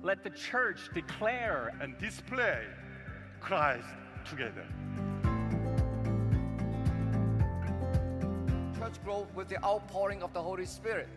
let the church declare and display Christ together. Church grow with the outpouring of the Holy Spirit.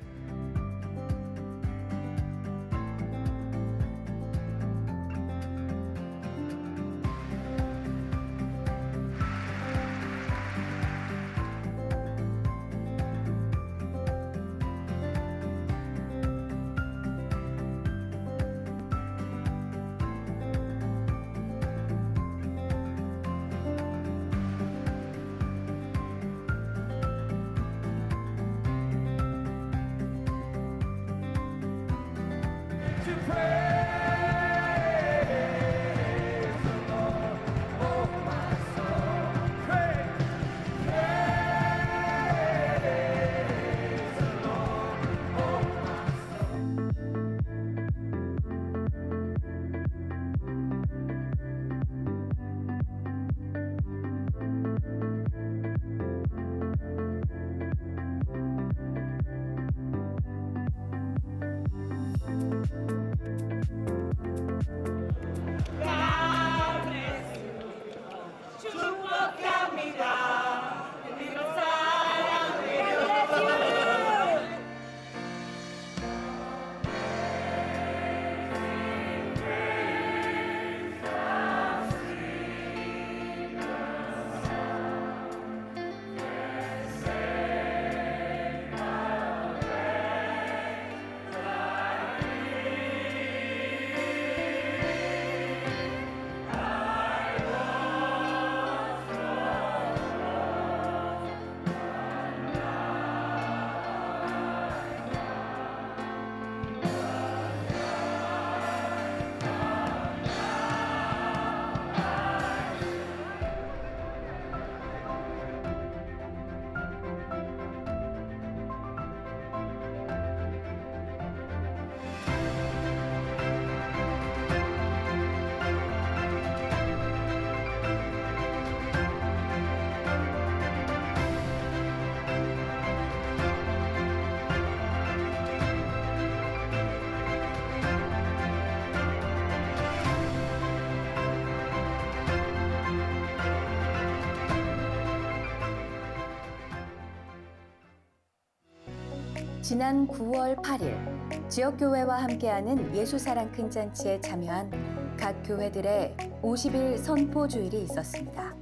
지난 9월 8일 지역교회와 함께하는 예수사랑 큰잔치에 참여한 각 교회들의 50일 선포주일이 있었습니다.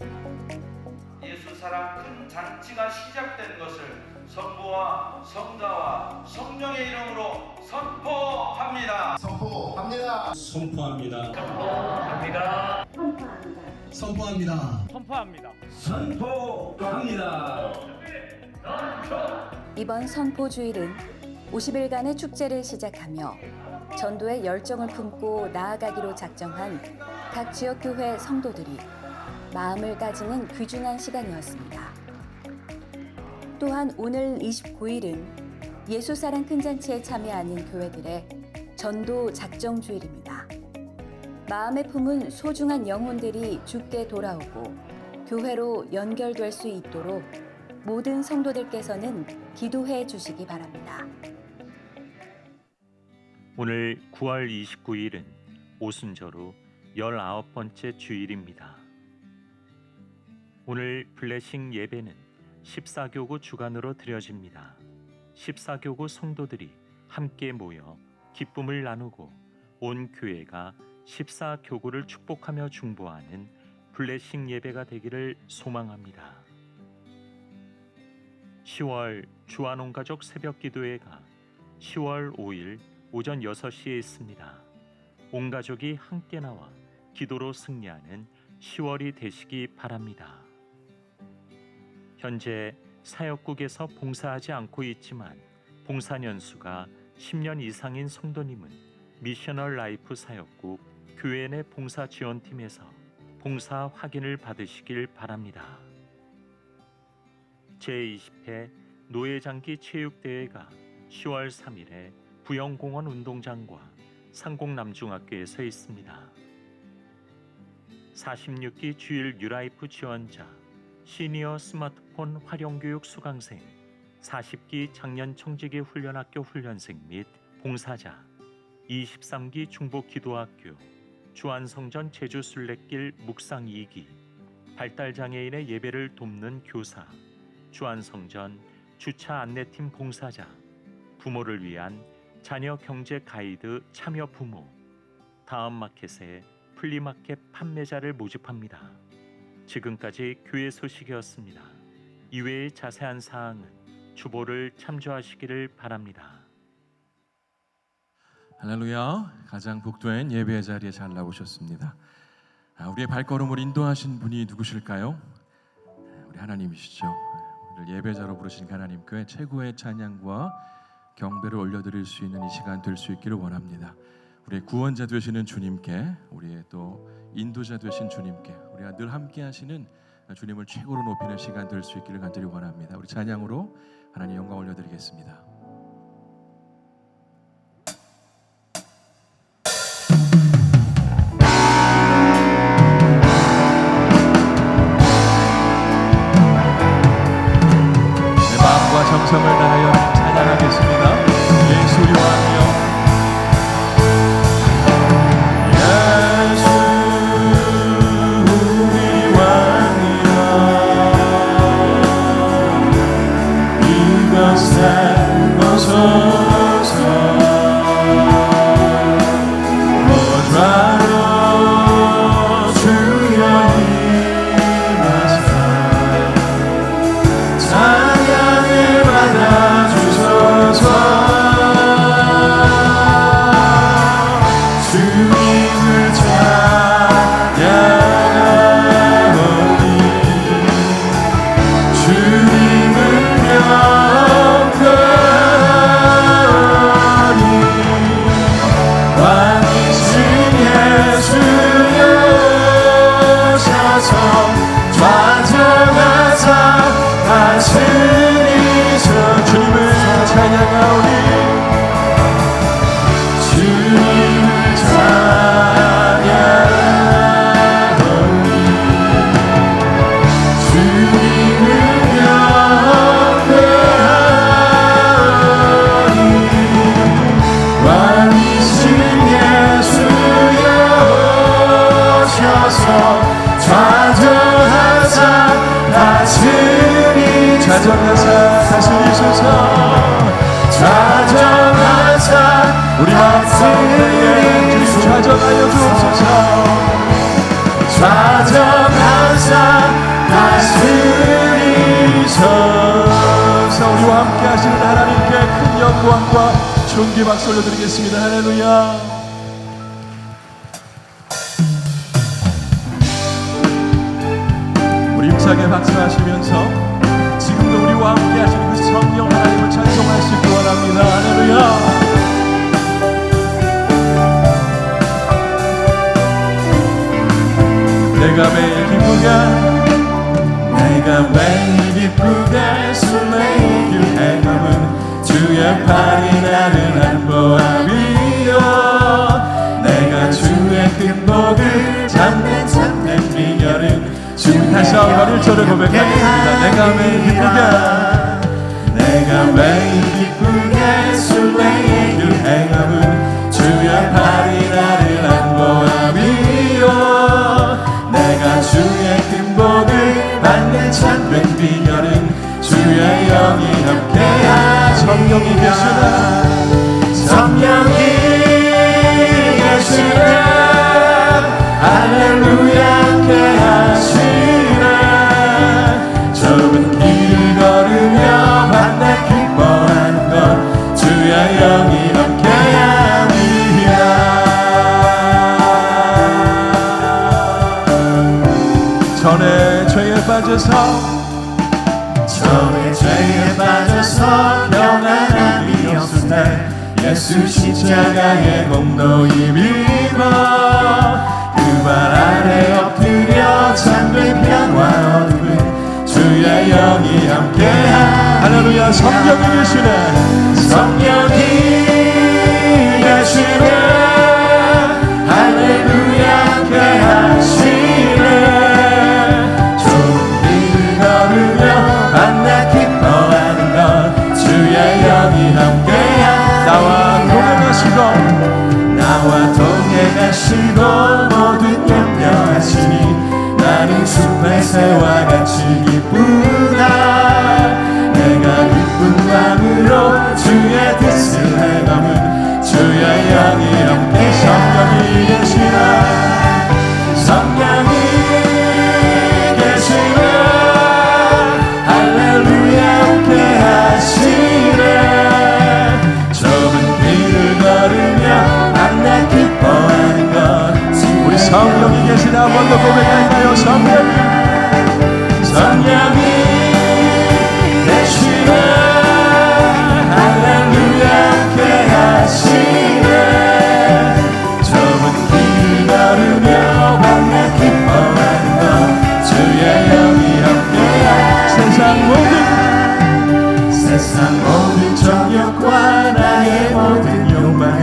예수사랑 큰잔치가 시작된 것을 성부와 성자와 성령의 이름으로 선포합니다. 선포합니다. 선포합니다. 선포합니다. 선포합니다. 선포합니다. 선포합니다. 이번 선포주일은 50일간의 축제를 시작하며 전도의 열정을 품고 나아가기로 작정한 각 지역교회 성도들이 마음을 다지는 귀중한 시간이었습니다. 또한 오늘 29일은 예수사랑 큰잔치에 참여하는 교회들의 전도 작정주일입니다. 마음에 품은 소중한 영혼들이 주께 돌아오고 교회로 연결될 수 있도록 모든 성도들께서는 기도해 주시기 바랍니다. 오늘 9월 29일은 오순절후 19번째 주일입니다. 오늘 블레싱 예배는 14교구 주간으로 드려집니다. 14교구 성도들이 함께 모여 기쁨을 나누고 온 교회가 14교구를 축복하며 중보하는 블레싱 예배가 되기를 소망합니다. 10월 주한온가족 새벽기도회가 10월 5일 오전 6시에 있습니다. 온 가족이 함께 나와 기도로 승리하는 10월이 되시기 바랍니다. 현재 사역국에서 봉사하지 않고 있지만 봉사 년수가 10년 이상인 성도님은 미셔널 라이프 사역국 교회 내 봉사 지원팀에서 봉사 확인을 받으시길 바랍니다. 제20회 노예장기 체육대회가 10월 3일에 부영공원 운동장과 상공남중학교에서 있습니다. 46기 주일 뉴라이프 지원자, 시니어 스마트폰 활용교육 수강생, 40기 장년 청지기 훈련학교 훈련생 및 봉사자, 23기 중보기도학교 주안성전 제주순례길 묵상 2기 발달장애인의 예배를 돕는 교사 주안성전 주차 안내팀 봉사자 부모를 위한 자녀 경제 가이드 참여 부모 다음 마켓에 플리마켓 판매자를 모집합니다. 지금까지 교회 소식이었습니다. 이외의 자세한 사항은 주보를 참조하시기를 바랍니다. 할렐루야. 가장 복된 예배의 자리에 잘 나오셨습니다. 우리의 발걸음을 인도하신 분이 누구실까요? 우리 하나님이시죠. 오늘 예배자로 부르신 하나님께 최고의 찬양과 경배를 올려드릴 수 있는 이 시간 될 수 있기를 원합니다. 우리의 구원자 되시는 주님께, 우리의 또 인도자 되신 주님께, 우리가 늘 함께 하시는 주님을 최고로 높이는 시간 될 수 있기를 간절히 원합니다. 우리 찬양으로 하나님 영광 올려드리겠습니다. 정성을 다하여 찬양하겠습니다. 예수 우리 왕이여, 예수 우리 왕이여, 이곳에 오소서. 보좌로 주여 임하사 찬양을 받아주소서. 주님을 찬양하오니 주님을 영광하오니 왕이신 예수여 오셔서 좌정하사 다스리셔. 주님을 찬양하오니 주님을 찬양하오니 주님을 영광하오니 왕이신 예수여 오셔서 좌정하사 좌정하사 다스리소서. 좌정하사 우리 마음 가운데에 주님 좌정하여 주옵소서. 좌정하사 다스리소서. 우리와 함께 하시는 하나님께 큰 영광과 존귀 박수 올려드리겠습니다. 할렐루야. 우리 힘차게 박수하시면서 지금도 우리와 함께 하시는 그 성령 하나님을 찬송할 수 있기 원합니다. 할렐루야. 내가 매일 기쁘게 순례길 행함은 주의 팔이 나를 안보하리요. 내가 주의 큰 복을 잡는 참된 비결은 다시 한번 1절을 고백하겠습니다. 내가 매일 기쁘게 순례의 길 행함은 주의 팔이 나를 안보하리요. 내가 주의 큰 복을 받는 참된 비결은 주의 영이 함께하. 성령이 계시나 성령이 계시나 할렐루야 함께하시네. 좁은 길을 걸으며 만나 기뻐하는 것 주의 영이 함께함이야. 전에 죄에 빠져서 평안함이 없을 때 예수 십자가의 공로히 입어 그 발 아래 엎드려 잠든 평화 얻은 주의 영이 함께하. 할렐루야. 성령이 계시네. 성령이 계시네. 할렐루야 함께하시네. 좁은 길을 걸으며 만나 기뻐하는 것 주의 영이 함께하. 나와 동행하시고 나와 동행하시고 모든 염려하시니 나는 숲의 새와 같이 기쁘다. 내가 기쁜 마음으로 주의 뜻을 행함은 주의 영이 함께 성령이 계시나 성령이 계시나 할렐루야 함께 하시네. 좁은 길을 걸으며 만나 기뻐하는 것 우리 성령이 계시나 한 번 더 고백할까요? 성령이 계시네 할렐루야 함께 하시네. 좁은 길 걸으며 만나 기뻐하는 것 주의 영이 함께하. 세상 모든 정욕과 나의 모든 욕망은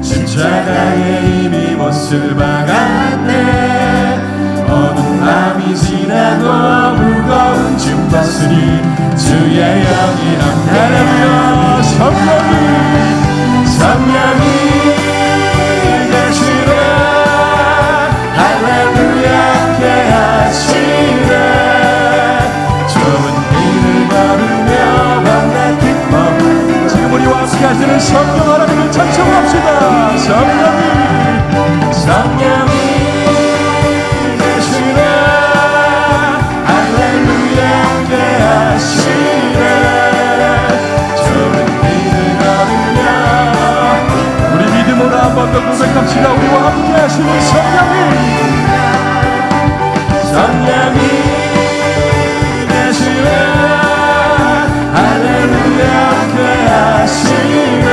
십자가에 이미 못을 박았네. 어두운 밤이 지나도 무거운 짐 벗으니 주의 영이 함께하며 성령이 계시네 할렐루야 함께 하시네. 좁은 길을 걸으며 만나 기뻐 지금 우리와 함께 하시는 성령 하나님을 찬송합시다. 성령이 계시네 할렐루야 함께 하시네. 좁은 길을 걸으며 우리 믿음으로 한 번 더 고백합시다. 우리와 함께 하시는 성령이 계시네 할렐루야 함께 하시네.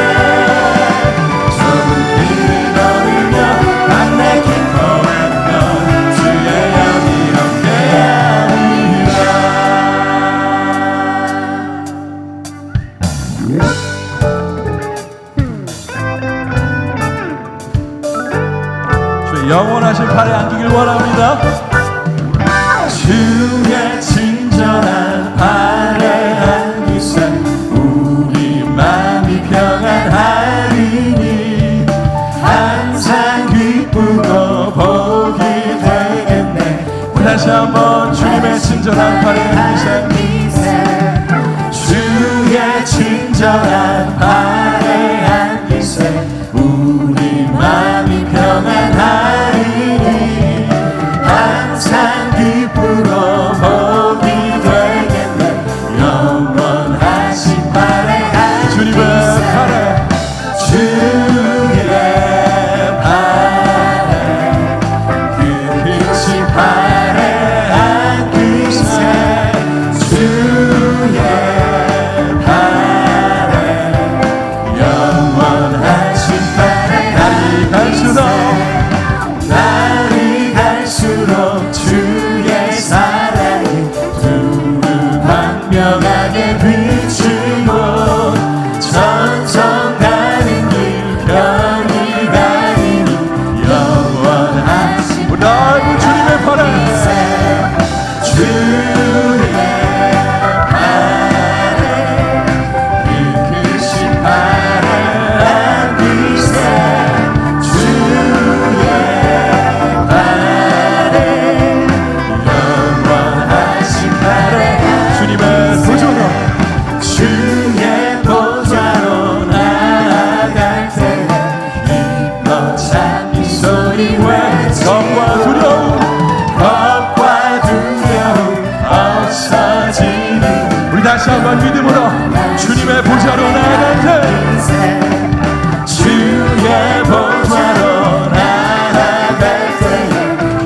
좁은 길을 걸으며 만나 기뻐하는 것 주의 영이 함께하리라. 주의 영원하신 팔에 안기길 원합니다. 주의 친절한 팔에 안기세 우리 마음이 평안하리니 항상 기쁘고 복이 되겠네. 다시 한번 주님의 친절한 팔에 안기세 주의 친절한 팔에 안기세 우리 마음이 평안하리니 항상 기쁘고 복이 되겠네. 영원하신 팔에 주님의 팔에 주의 팔에 그 빛이 팔에 안기세 주의 팔에 영원하신 팔에 날이 갈수록 주의 사랑이 두루 광명하게 비추고 천성 가는 길 편히 가리니 영원하신 넓은 주님의 팔에 주의 팔에 그 크신 팔에 안기세 주의 주의 보좌로 나아갈 때 힘차는 소리 외쳐 겁과 두려움 없어지는 우리 다시 한번 믿음으로 주님의 보좌로 나아갈 때 주의 보좌로 나아갈 때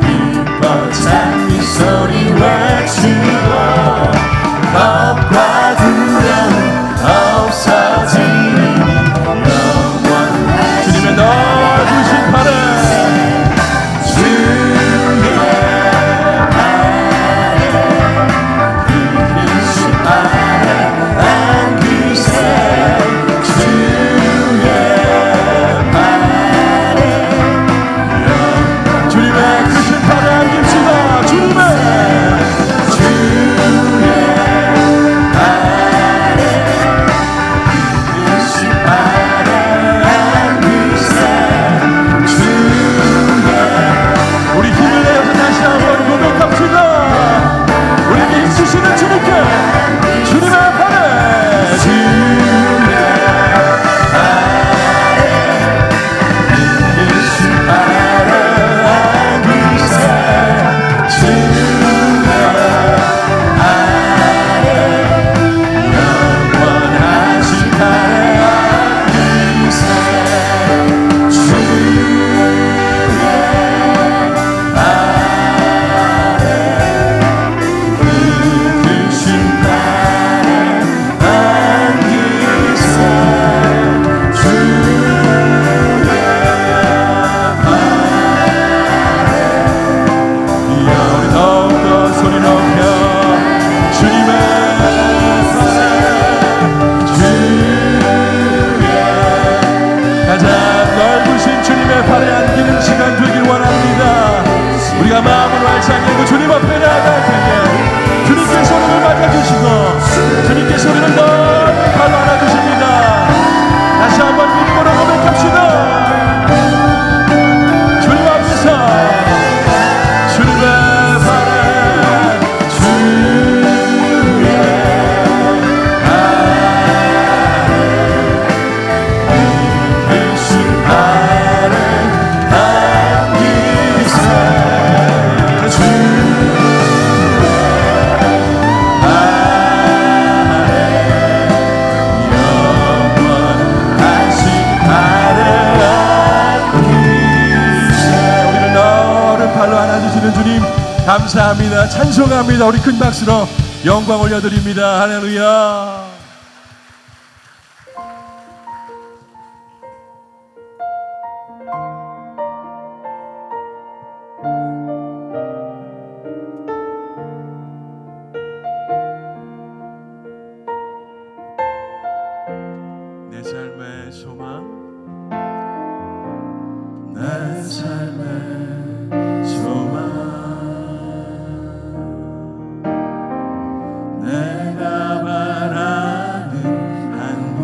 힘차는 소리 외치고 겁과 두려움 없어지니 영원 주님의 넓으신 팔에 주의 팔에 그 크신 팔에 안기세 주의 감사합니다. 찬송합니다. 우리 큰 박수로 영광 올려드립니다. 할렐루야. 내 삶의 소망, 내 삶의 소망, 내가 바라는 한 분,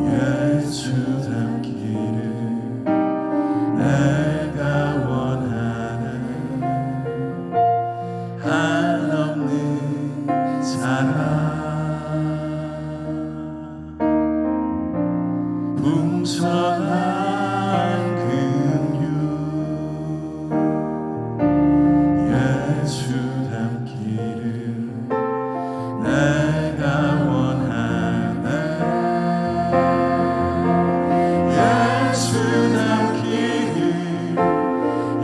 예수 닮기를 내가 원하는 한없는 사랑, 풍성한 긍휼, 예수 닮기를 내가 원하네. 예수 닮기를,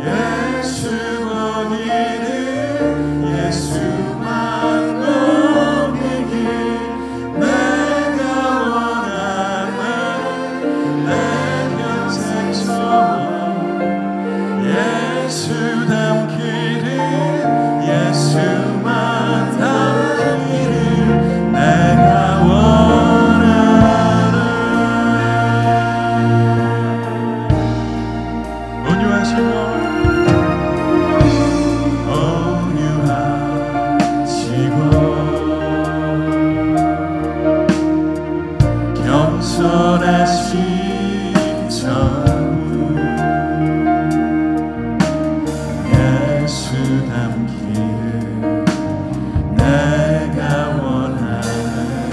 예수 보기를, 예수만 보기를 내가 원하네. 내 평생 소원, 예수 닮기를, 예수만 닮기를 내가 원하네. 온유하시고 겸손하신 전부, 예수 닮기를 내가 원하네.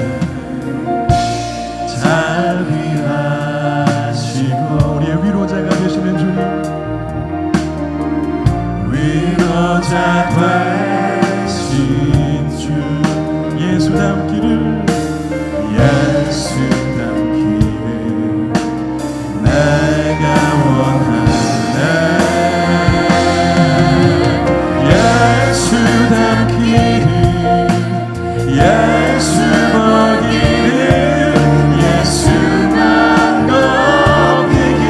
잘 위하시고 우리의 위로자가 되시는 주님, 위로자 되신 주, 예수 닮기를, 예수 닮기를 내가 원하네. 예수 닮기를, 예수 보기를, 예수만 보기를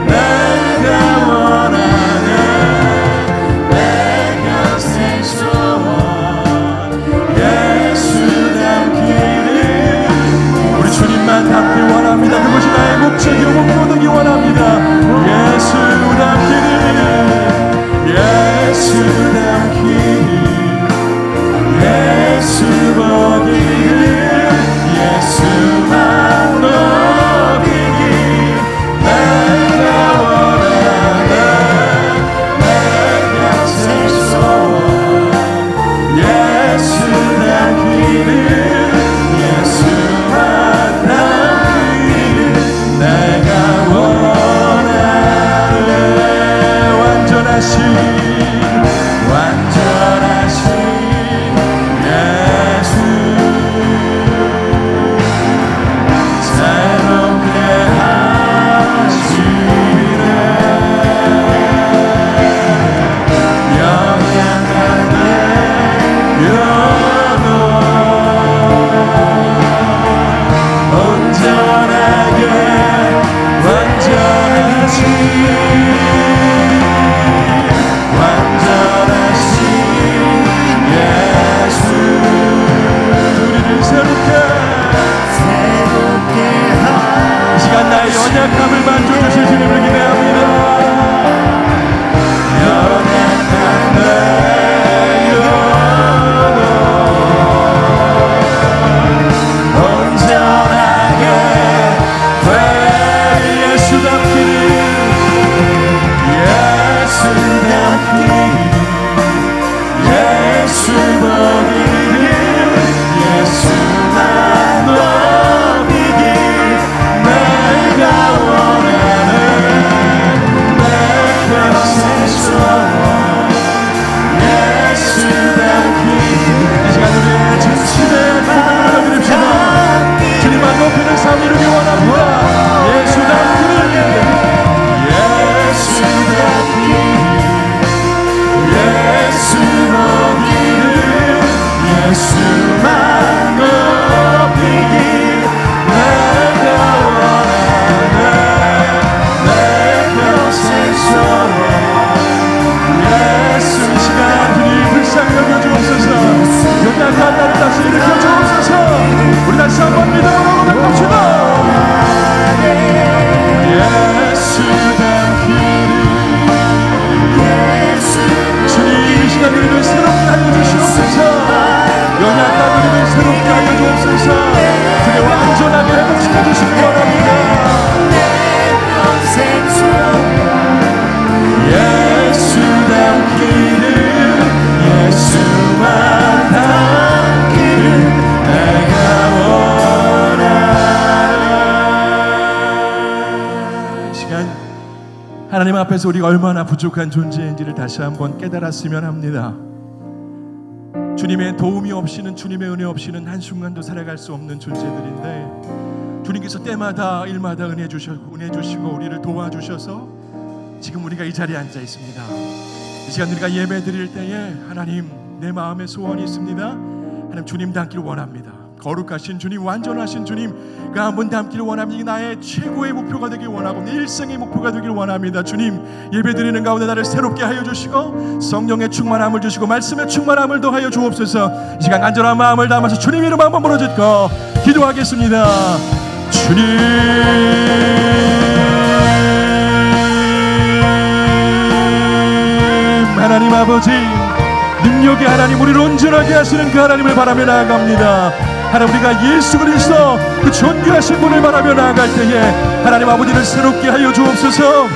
내가 원하네. 내 평생 소원, 예수 닮기를, 우리 주님만 닮기 원합니다. 그것이 나의 목적이요 목표되기 원합니다. 예수 닮기를, 예수 닮기를, 예수 보기를 예수만 높이길 내가 원하네. 내 평생처럼 예수. 이 시간 주님 불쌍히 여겨주옵소서. 연약한 나를 다시 일으켜 주옵소서. 우리 다시 한번 믿음으로 고백합시다. 예수 닮기를. 주님 이 시간 우리를 새롭게 하여 주시옵소서. 연약한 우리를 새롭게 하여 주옵소서. 주님 완전하게 회복시켜 주시기 원합니다. 예수 닮기를 예수만 닮기를 내가 원하네. 이 시간 하나님 앞에서 우리가 얼마나 부족한 존재인지를 다시 한번 깨달았으면 합니다. 주님의 도움이 없이는, 주님의 은혜 없이는 한순간도 살아갈 수 없는 존재들인데, 주님께서 때마다 일마다 은혜 주시고 우리를 도와주셔서 지금 우리가 이 자리에 앉아 있습니다. 이 시간 우리가 예배 드릴 때에 하나님, 내 마음에 소원이 있습니다. 하나님, 주님 닮기를 원합니다. 거룩하신 주님, 완전하신 주님, 그 한 분 닮기를 원합니다. 나의 최고의 목표가 되길 원하고 내 일생의 목표가 되길 원합니다. 주님, 예배 드리는 가운데 나를 새롭게 하여 주시고 성령의 충만함을 주시고 말씀의 충만함을 더하여 주옵소서. 이 시간 간절한 마음을 담아서 주님 이름 한번 부르짖고 기도하겠습니다. 주님, 하나님 아버지, 능력의 하나님, 우리를 온전하게 하시는 그 하나님을 바라며 나아갑니다. 하나님, 우리가 예수 그리스도 그 존귀하신 분을 바라며 나아갈 때에 하나님 아버지를 새롭게 하여 주옵소서.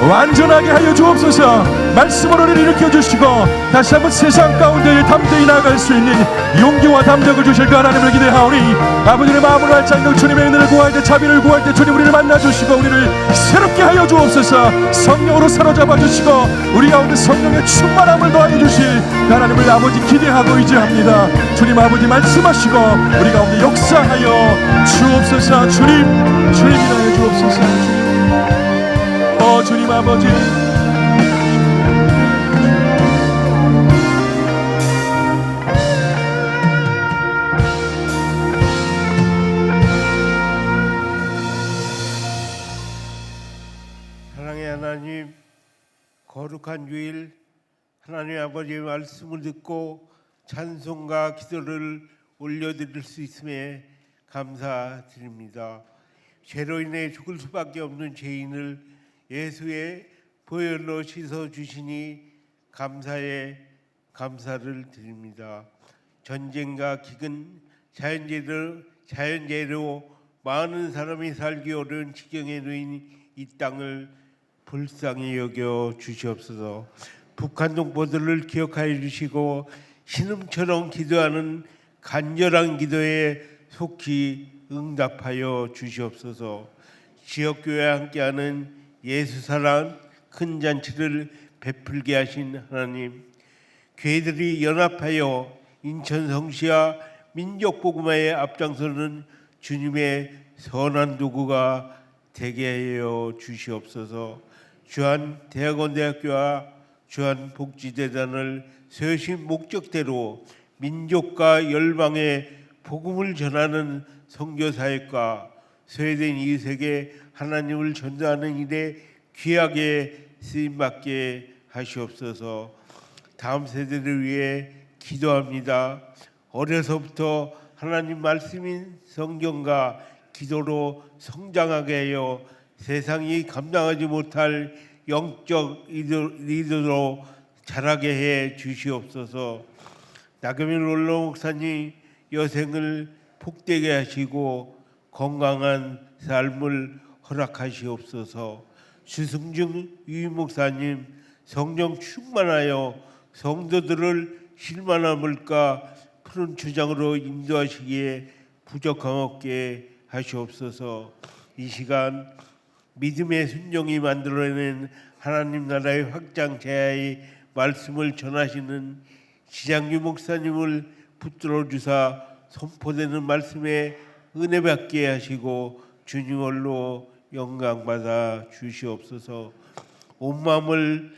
완전하게 하여 주옵소서. 말씀으로 우리를 일으켜 주시고 다시 한번 세상 가운데 담대히 나아갈 수 있는 용기와 담력을 주실 그 하나님을 기대하오니 아버지의 마음으로 할 자격 주님의 은혜를 구할 때, 자비를 구할 때 주님 우리를 만나 주시고 우리를 새롭게 하여 주옵소서. 성령으로 사로잡아 주시고 우리 가운데 성령의 충만함을 더하여 주실 그 하나님을 아버지 기대하고 의지합니다. 주님 아버지 말씀하시고 우리 가운데 역사하여 주옵소서. 주님, 주님 일하여 주옵소서. 주님 아버지, 사랑의 하나님, 거룩한 주일 하나님 아버지의 말씀을 듣고 찬송과 기도를 올려드릴 수 있음에 감사드립니다. 죄로 인해 죽을 수밖에 없는 죄인을 예수의 보혈로 씻어주시니 감사에 감사를 드립니다. 전쟁과 기근, 자연재해로 많은 사람이 살기 어려운 지경에 놓인 이 땅을 불쌍히 여겨 주시옵소서. 북한 동포들을 기억하여 주시고 신음처럼 기도하는 간절한 기도에 속히 응답하여 주시옵소서. 지역교회와 함께하는 예수사랑 큰 잔치를 베풀게 하신 하나님, 교회들이 연합하여 인천 성시와 민족복음화에 앞장서는 주님의 선한 도구가 되게 하여 주시옵소서. 주한대학원대학교와 주한복지재단을 세우신 목적대로 민족과 열방에 복음을 전하는 선교사역과 소외된 이웃에게 하나님을 전도하는 일에 귀하게 쓰임받게 하시옵소서. 다음 세대를 위해 기도합니다. 어려서부터 하나님 말씀인 성경과 기도로 성장하게 하여 세상이 감당하지 못할 영적 리더로 자라게 해 주시옵소서. 나경민 롤러 목사님 여생을 복되게 하시고 건강한 삶을 허락하시옵소서. 주승중 유임 목사님 성령 충만하여 성도들을 실만함을까 푸른 주장으로 인도하시기에 부족함 없게 하시옵소서. 이 시간 믿음의 순종이 만들어낸 하나님 나라의 확장 제야의 말씀을 전하시는 지장유 목사님을 붙들어 주사 선포되는 말씀에 은혜 받게 하시고 주님 홀로 영광 받아 주시옵소서. 온 마음을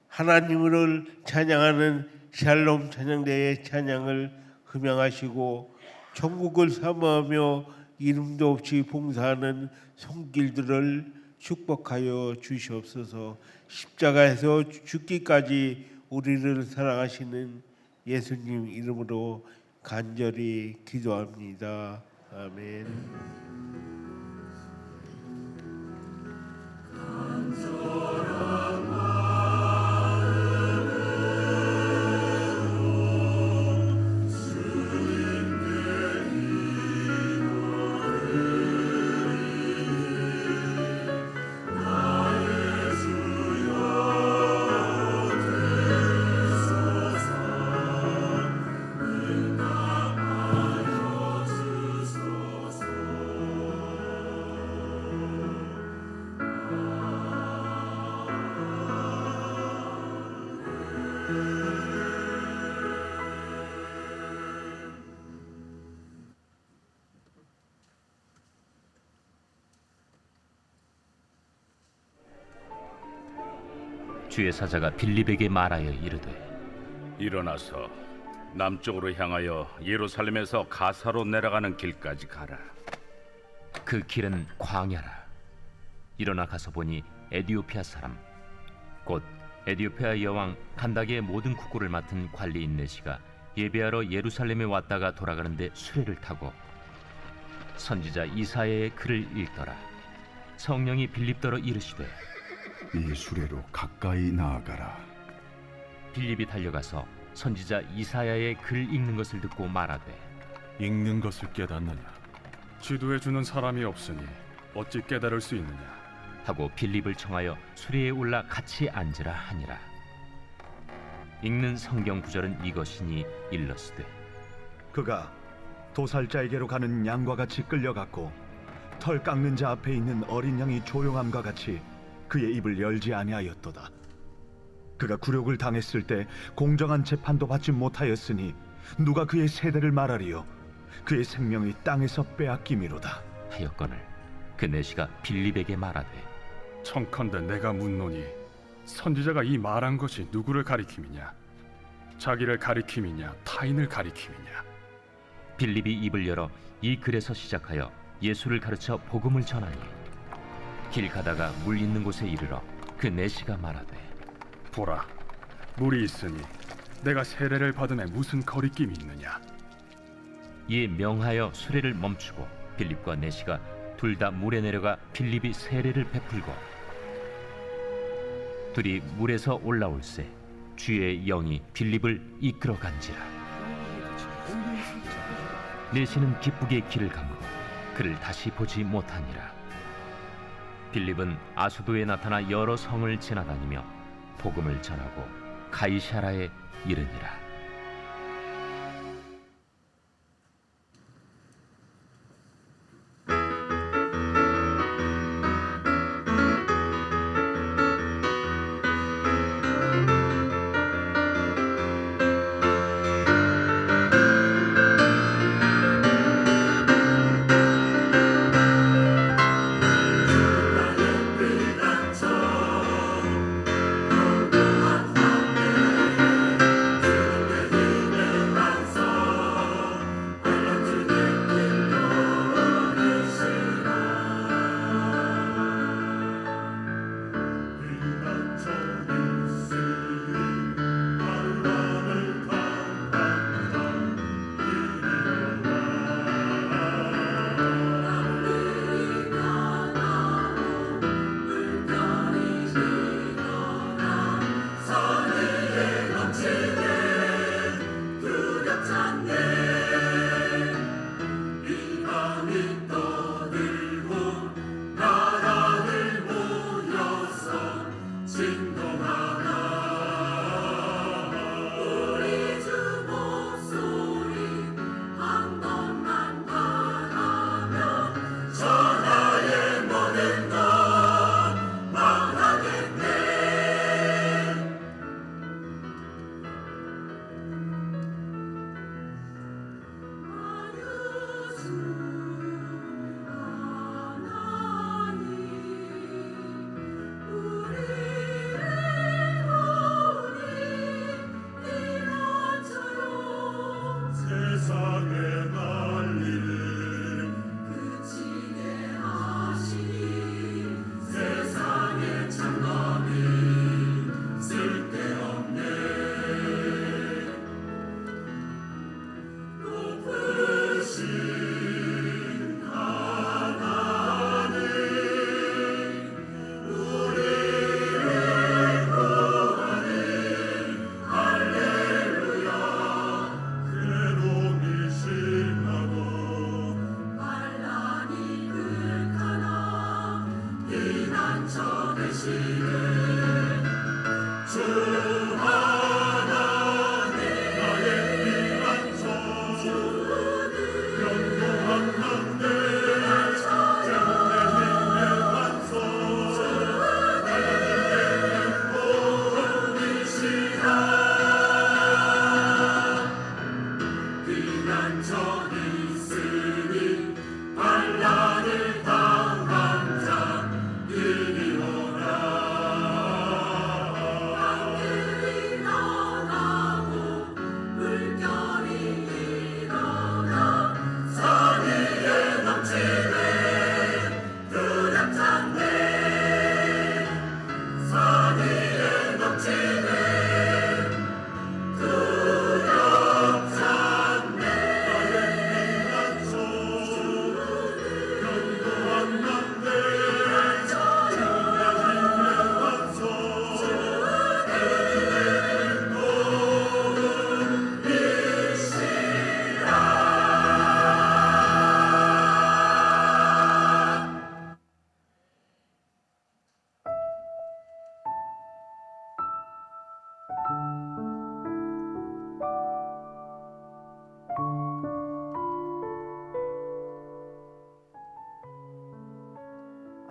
하나님을 찬양하는 샬롬 찬양대의 찬양을 흠양하시고 천국을 사모하며 이름도 없이 봉사하는 손길들을 축복하여 주시옵소서. 십자가에서 죽기까지 우리를 사랑하시는 예수님 이름으로 간절히 기도합니다. 아멘. 주의 사자가 빌립에게 말하여 이르되 일어나서 남쪽으로 향하여 예루살렘에서 가사로 내려가는 길까지 가라. 그 길은 광야라. 일어나 가서 보니 에디오피아 사람 곧 에디오피아 여왕 간다게의 모든 국고를 맡은 관리인 네시가 예배하러 예루살렘에 왔다가 돌아가는데 수레를 타고 선지자 이사야의 글을 읽더라. 성령이 빌립더러 이르시되 이 수레로 가까이 나아가라. 빌립이 달려가서 선지자 이사야의 글 읽는 것을 듣고 말하되 읽는 것을 깨닫느냐? 지도해 주는 사람이 없으니 어찌 깨달을 수 있느냐? 하고 빌립을 청하여 수레에 올라 같이 앉으라 하니라. 읽는 성경 구절은 이것이니 일러스되 그가 도살자에게로 가는 양과 같이 끌려갔고 털 깎는 자 앞에 있는 어린 양이 조용함과 같이 그의 입을 열지 아니하였도다. 그가 굴욕을 당했을 때 공정한 재판도 받지 못하였으니 누가 그의 세대를 말하리요? 그의 생명이 땅에서 빼앗김이로다 하였거늘 그 내시가 빌립에게 말하되 청컨대 내가 묻노니 선지자가 이 말한 것이 누구를 가리킴이냐? 자기를 가리킴이냐? 타인을 가리킴이냐? 빌립이 입을 열어 이 글에서 시작하여 예수를 가르쳐 복음을 전하니 길 가다가 물 있는 곳에 이르러 그 내시가 말하되 보라, 물이 있으니 내가 세례를 받음에 무슨 거리낌이 있느냐? 이에 명하여 수레를 멈추고 빌립과 내시가 둘 다 물에 내려가 빌립이 세례를 베풀고 둘이 물에서 올라올새 주의 영이 빌립을 이끌어 간지라. 내시는 기쁘게 길을 가므로 그를 다시 보지 못하니라. 빌립은 아수도에 나타나 여러 성을 지나다니며 복음을 전하고 가이사라에 이르니라.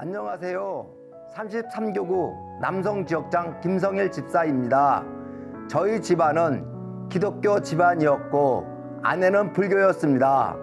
안녕하세요. 33교구 남성지역장 김성일 집사입니다. 저희 집안은 기독교 집안이었고 아내는 불교였습니다.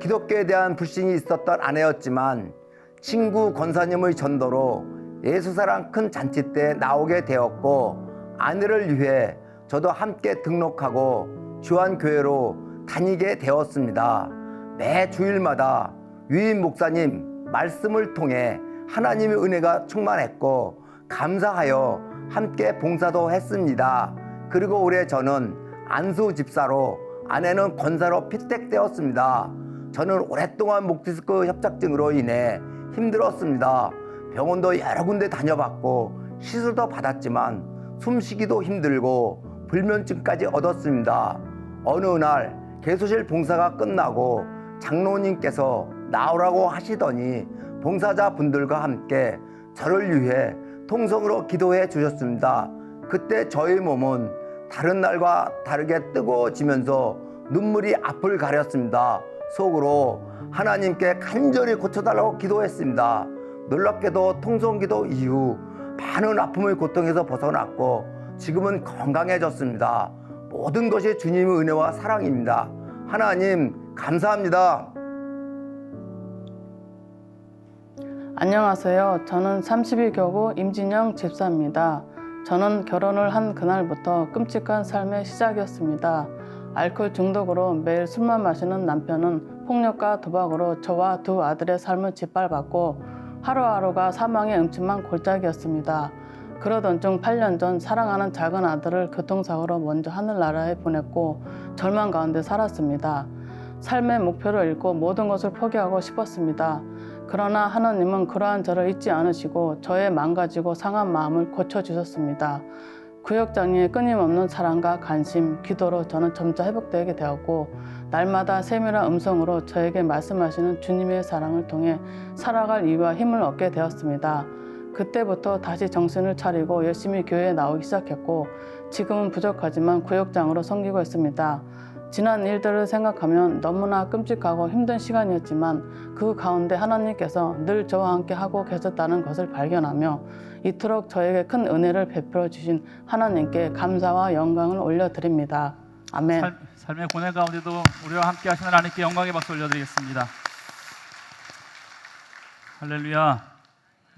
기독교에 대한 불신이 있었던 아내였지만 친구 권사님의 전도로 예수사랑 큰 잔치 때 나오게 되었고 아내를 위해 저도 함께 등록하고 주한교회로 다니게 되었습니다. 매 주일마다 유임 목사님 말씀을 통해 하나님의 은혜가 충만했고 감사하여 함께 봉사도 했습니다. 그리고 올해 저는 안수 집사로 아내는 권사로 피택되었습니다. 저는 오랫동안 목디스크 협착증으로 인해 힘들었습니다. 병원도 여러 군데 다녀봤고 시술도 받았지만 숨쉬기도 힘들고 불면증까지 얻었습니다. 어느 날 개소실 봉사가 끝나고 장로님께서 나오라고 하시더니 봉사자 분들과 함께 저를 위해 통성으로 기도해 주셨습니다. 그때 저의 몸은 다른 날과 다르게 뜨거워지면서 눈물이 앞을 가렸습니다. 속으로 하나님께 간절히 고쳐달라고 기도했습니다. 놀랍게도 통성기도 이후 많은 아픔의 고통에서 벗어났고 지금은 건강해졌습니다. 모든 것이 주님의 은혜와 사랑입니다. 하나님 감사합니다. 안녕하세요. 저는 32교구 임진영 집사입니다. 저는 결혼을 한 그날부터 끔찍한 삶의 시작이었습니다. 알코올 중독으로 매일 술만 마시는 남편은 폭력과 도박으로 저와 두 아들의 삶을 짓밟았고 하루하루가 사망의 음침한 골짜기였습니다. 그러던 중 8년 전 사랑하는 작은 아들을 교통사고로 먼저 하늘나라에 보냈고 절망 가운데 살았습니다. 삶의 목표를 잃고 모든 것을 포기하고 싶었습니다. 그러나 하나님은 그러한 저를 잊지 않으시고 저의 망가지고 상한 마음을 고쳐주셨습니다. 구역장애의 끊임없는 사랑과 관심, 기도로 저는 점차 회복되게 되었고 날마다 세밀한 음성으로 저에게 말씀하시는 주님의 사랑을 통해 살아갈 이유와 힘을 얻게 되었습니다. 그때부터 다시 정신을 차리고 열심히 교회에 나오기 시작했고 지금은 부족하지만 구역장으로 섬기고 있습니다. 지난 일들을 생각하면 너무나 끔찍하고 힘든 시간이었지만 그 가운데 하나님께서 늘 저와 함께 하고 계셨다는 것을 발견하며 이토록 저에게 큰 은혜를 베풀어 주신 하나님께 감사와 영광을 올려드립니다. 아멘. 삶의 고뇌 가운데도 우리와 함께 하시는 하나님께 영광의 박수 올려드리겠습니다. 할렐루야.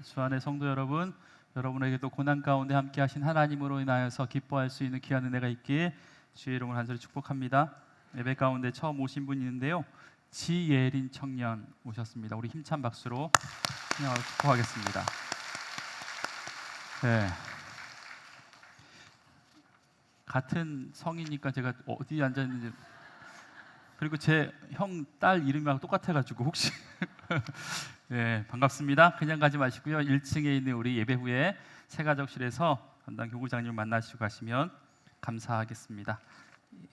주 안의 성도 여러분, 여러분에게도 고난 가운데 함께 하신 하나님으로 인하여서 기뻐할 수 있는 귀한 은혜가 있기에 주의 이름을 간절히 축복합니다. 예배 가운데 처음 오신 분이 있는데요, 지예린 청년 오셨습니다. 우리 힘찬 박수로 환영하고 축복하겠습니다. 네. 같은 성이니까 제가 어디 앉아 있는지, 그리고 제 형 딸 이름이랑 똑같아가지고 혹시 네, 반갑습니다. 그냥 가지 마시고요, 1층에 있는 우리 예배 후에 새가족실에서 담당 교구장님 만나시고 가시면 감사하겠습니다.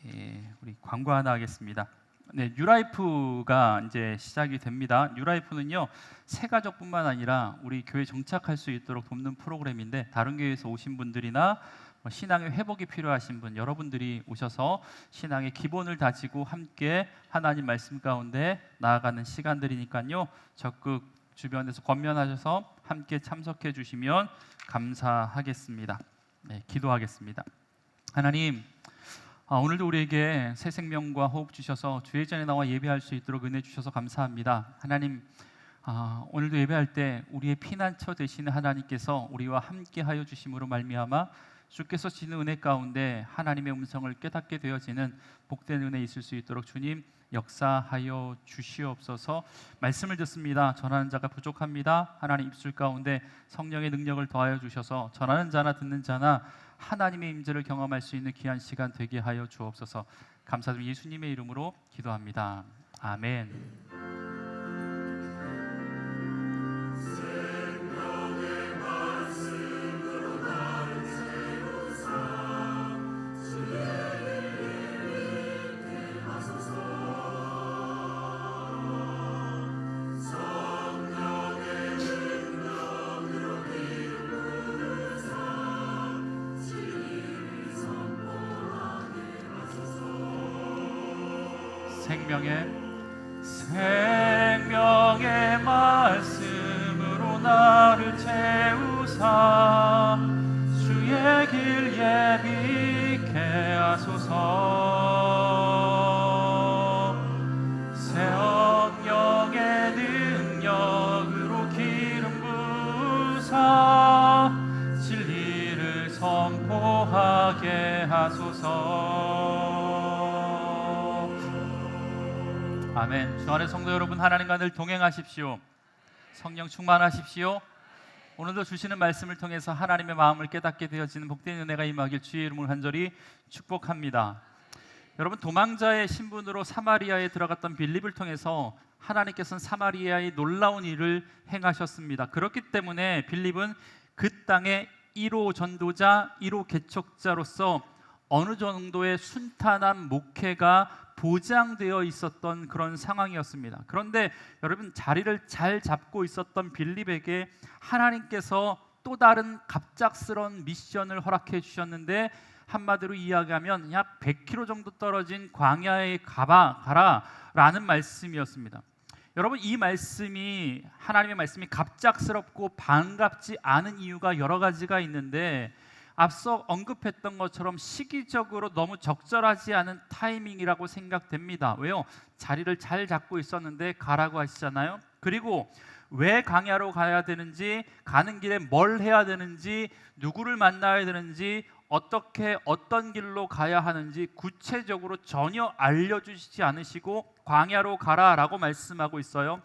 예, 우리 광고 하나 하겠습니다. 네, 뉴라이프가 이제 시작이 됩니다. 뉴라이프는요, 새가족뿐만 아니라 우리 교회 정착할 수 있도록 돕는 프로그램인데 다른 교회에서 오신 분들이나 신앙의 회복이 필요하신 분, 여러분들이 오셔서 신앙의 기본을 다지고 함께 하나님 말씀 가운데 나아가는 시간들이니까요, 적극 주변에서 권면하셔서 함께 참석해 주시면 감사하겠습니다. 네, 기도하겠습니다. 하나님, 오늘도 우리에게 새 생명과 호흡 주셔서 주의 전에 나와 예배할 수 있도록 은혜 주셔서 감사합니다. 하나님, 오늘도 예배할 때 우리의 피난처 되시는 하나님께서 우리와 함께하여 주심으로 말미암아 주께서 주시는 은혜 가운데 하나님의 음성을 깨닫게 되어지는 복된 은혜 있을 수 있도록 주님 역사하여 주시옵소서. 말씀을 듣습니다. 전하는 자가 부족합니다. 하나님 입술 가운데 성령의 능력을 더하여 주셔서 전하는 자나 듣는 자나 하나님의 임재를 경험할 수 있는 귀한 시간 되게 하여 주옵소서. 감사드리며 예수님의 이름으로 기도합니다. 아멘. 생명의 말씀으로 나를 채우사 주의 길 예비케 하소서. 새 언령의 능력으로 기름 부으사 진리를 선포하게 하소서. 아멘. 주 안의 성도 여러분, 하나님과 늘 동행하십시오. 성령 충만하십시오. 오늘도 주시는 말씀을 통해서 하나님의 마음을 깨닫게 되어지는 복된 은혜가 임하길 주의 이름으로 간절히 축복합니다. 여러분, 도망자의 신분으로 사마리아에 들어갔던 빌립을 통해서 하나님께서는 사마리아의 놀라운 일을 행하셨습니다. 그렇기 때문에 빌립은 그 땅의 1호 전도자, 1호 개척자로서 어느 정도의 순탄한 목회가 보장되어 있었던 그런 상황이었습니다. 그런데 여러분, 자리를 잘 잡고 있었던 빌립에게 하나님께서 또 다른 갑작스러운 미션을 허락해 주셨는데, 한마디로 이야기하면 약 100km 정도 떨어진 광야에 가라라는 말씀이었습니다. 여러분, 이 말씀이, 하나님의 말씀이 갑작스럽고 반갑지 않은 이유가 여러 가지가 있는데, 앞서 언급했던 것처럼 시기적으로 너무 적절하지 않은 타이밍이라고 생각됩니다. 왜요? 자리를 잘 잡고 있었는데 가라고 하시잖아요. 그리고 왜 광야로 가야 되는지, 가는 길에 뭘 해야 되는지, 누구를 만나야 되는지, 어떻게 어떤 길로 가야 하는지 구체적으로 전혀 알려주시지 않으시고 광야로 가라라고 말씀하고 있어요.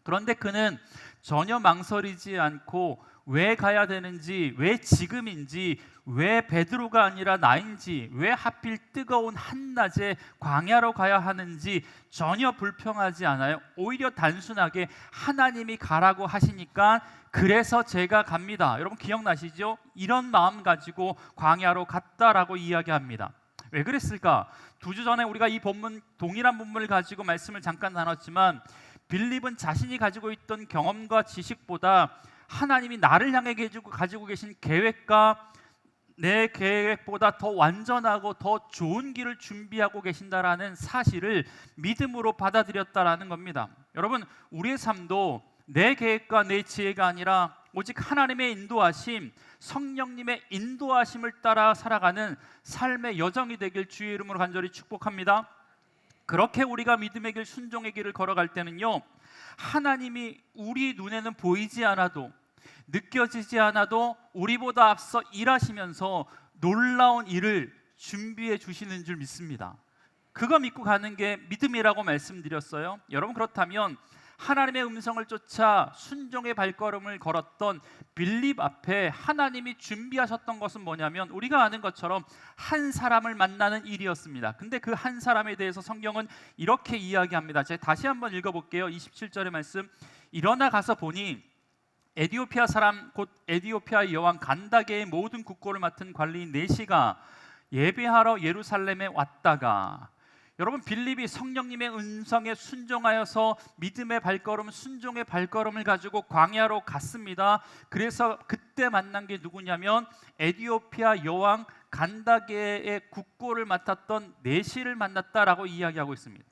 그런데 그는 전혀 망설이지 않고 왜 가야 되는지, 왜 지금인지, 왜 베드로가 아니라 나인지, 왜 하필 뜨거운 한낮에 광야로 가야 하는지 전혀 불평하지 않아요. 오히려 단순하게 하나님이 가라고 하시니까 그래서 제가 갑니다. 여러분 기억나시죠? 이런 마음 가지고 광야로 갔다라고 이야기합니다. 왜 그랬을까? 2주 전에 우리가 이 본문, 동일한 본문을 가지고 말씀을 잠깐 나눴지만, 빌립은 자신이 가지고 있던 경험과 지식보다 하나님이 나를 향해 가지고 계신 계획과 내 계획보다 더 완전하고 더 좋은 길을 준비하고 계신다라는 사실을 믿음으로 받아들였다라는 겁니다. 여러분, 우리의 삶도 내 계획과 내 지혜가 아니라 오직 하나님의 인도하심, 성령님의 인도하심을 따라 살아가는 삶의 여정이 되길 주의 이름으로 간절히 축복합니다. 그렇게 우리가 믿음의 길, 순종의 길을 걸어갈 때는요, 하나님이 우리 눈에는 보이지 않아도, 느껴지지 않아도 우리보다 앞서 일하시면서 놀라운 일을 준비해 주시는 줄 믿습니다. 그거 믿고 가는 게 믿음이라고 말씀드렸어요. 여러분, 그렇다면 하나님의 음성을 쫓아 순종의 발걸음을 걸었던 빌립 앞에 하나님이 준비하셨던 것은 뭐냐면, 우리가 아는 것처럼 한 사람을 만나는 일이었습니다. 근데 그 한 사람에 대해서 성경은 이렇게 이야기합니다. 제가 다시 한번 읽어볼게요. 27절의 말씀. 일어나 가서 보니 에디오피아 사람 곧 에디오피아의 여왕 간다게의 모든 국고를 맡은 관리인 네시가 예배하러 예루살렘에 왔다가, 여러분, 빌립이 성령님의 음성에 순종하여서 믿음의 발걸음, 순종의 발걸음을 가지고 광야로 갔습니다. 그래서 그때 만난 게 누구냐면 에디오피아 여왕 간다게의 국고를 맡았던 네시를 만났다라고 이야기하고 있습니다.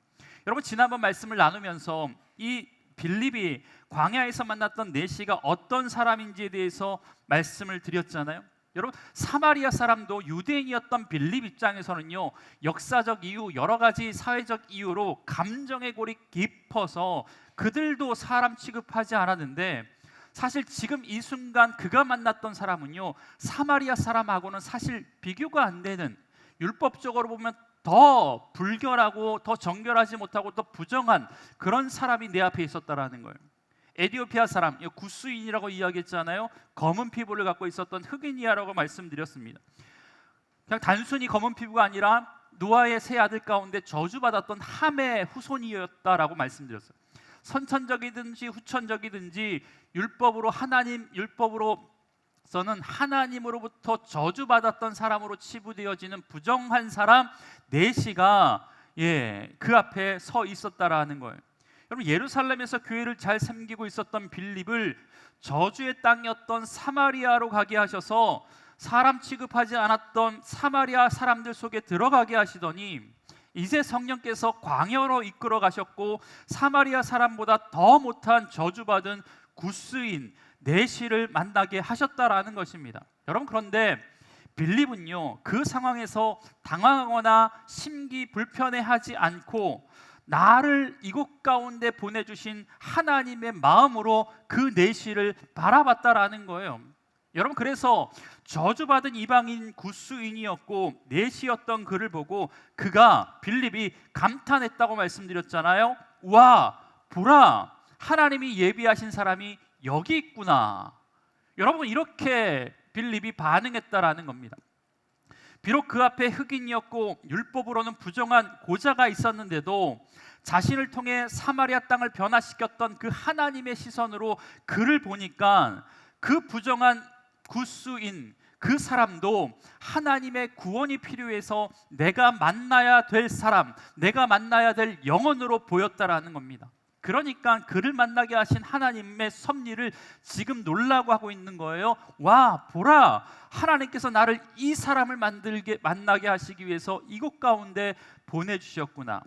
여러분, 지난번 말씀을 나누면서 이 빌립이 광야에서 만났던 네시가 어떤 사람인지에 대해서 말씀을 드렸잖아요. 여러분 사마리아 사람도 유대인이었던 빌립 입장에서는요 역사적 이유 여러 가지 사회적 이유로 감정의 골이 깊어서 그들도 사람 취급하지 않았는데 사실 지금 이 순간 그가 만났던 사람은요 사마리아 사람하고는 사실 비교가 안 되는 율법적으로 보면 더 불결하고 더 정결하지 못하고 더 부정한 그런 사람이 내 앞에 있었다라는 거예요. 에디오피아 사람, 구스인이라고 이야기했잖아요. 검은 피부를 갖고 있었던 흑인이라고 말씀드렸습니다. 그냥 단순히 검은 피부가 아니라 노아의 세 아들 가운데 저주받았던 함의 후손이었다라고 말씀드렸어요. 선천적이든지 후천적이든지 율법으로 하나님 율법으로서는 하나님으로부터 저주받았던 사람으로 치부되어지는 부정한 사람 넷이가 그 앞에 서 있었다라는 거예요. 여러분 예루살렘에서 교회를 잘 섬기고 있었던 빌립을 저주의 땅이었던 사마리아로 가게 하셔서 사람 취급하지 않았던 사마리아 사람들 속에 들어가게 하시더니 이제 성령께서 광야로 이끌어 가셨고 사마리아 사람보다 더 못한 저주받은 구스인 내시를 만나게 하셨다라는 것입니다. 여러분 그런데 빌립은요 그 상황에서 당황하거나 심기 불편해하지 않고 나를 이곳 가운데 보내주신 하나님의 마음으로 그 내시를 바라봤다라는 거예요. 여러분 그래서 저주받은 이방인 구스인이었고 내시였던 그를 보고 빌립이 감탄했다고 말씀드렸잖아요. 와 보라 하나님이 예비하신 사람이 여기 있구나. 여러분 이렇게 빌립이 반응했다라는 겁니다. 비록 그 앞에 흑인이었고 율법으로는 부정한 고자가 있었는데도 자신을 통해 사마리아 땅을 변화시켰던 그 하나님의 시선으로 그를 보니까 그 부정한 구스인 그 사람도 하나님의 구원이 필요해서 내가 만나야 될 사람, 내가 만나야 될 영혼으로 보였다라는 겁니다. 그러니까 그를 만나게 하신 하나님의 섭리를 지금 놀라고 하고 있는 거예요. 와 보라 하나님께서 나를 이 사람을 만나게 하시기 위해서 이곳 가운데 보내주셨구나.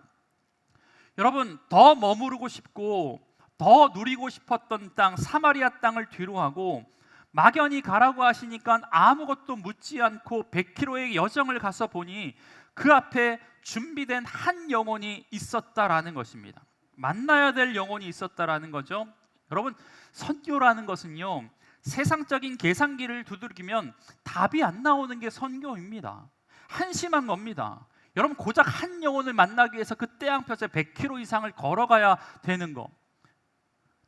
여러분 더 머무르고 싶고 더 누리고 싶었던 땅 사마리아 땅을 뒤로하고 막연히 가라고 하시니까 아무것도 묻지 않고 100km의 여정을 가서 보니 그 앞에 준비된 한 영혼이 있었다라는 것입니다. 만나야 될 영혼이 있었다라는 거죠. 여러분 선교라는 것은요 세상적인 계산기를 두들기면 답이 안 나오는 게 선교입니다. 한심한 겁니다. 여러분 고작 한 영혼을 만나기 위해서 그 태양볕에 100km 이상을 걸어가야 되는 거.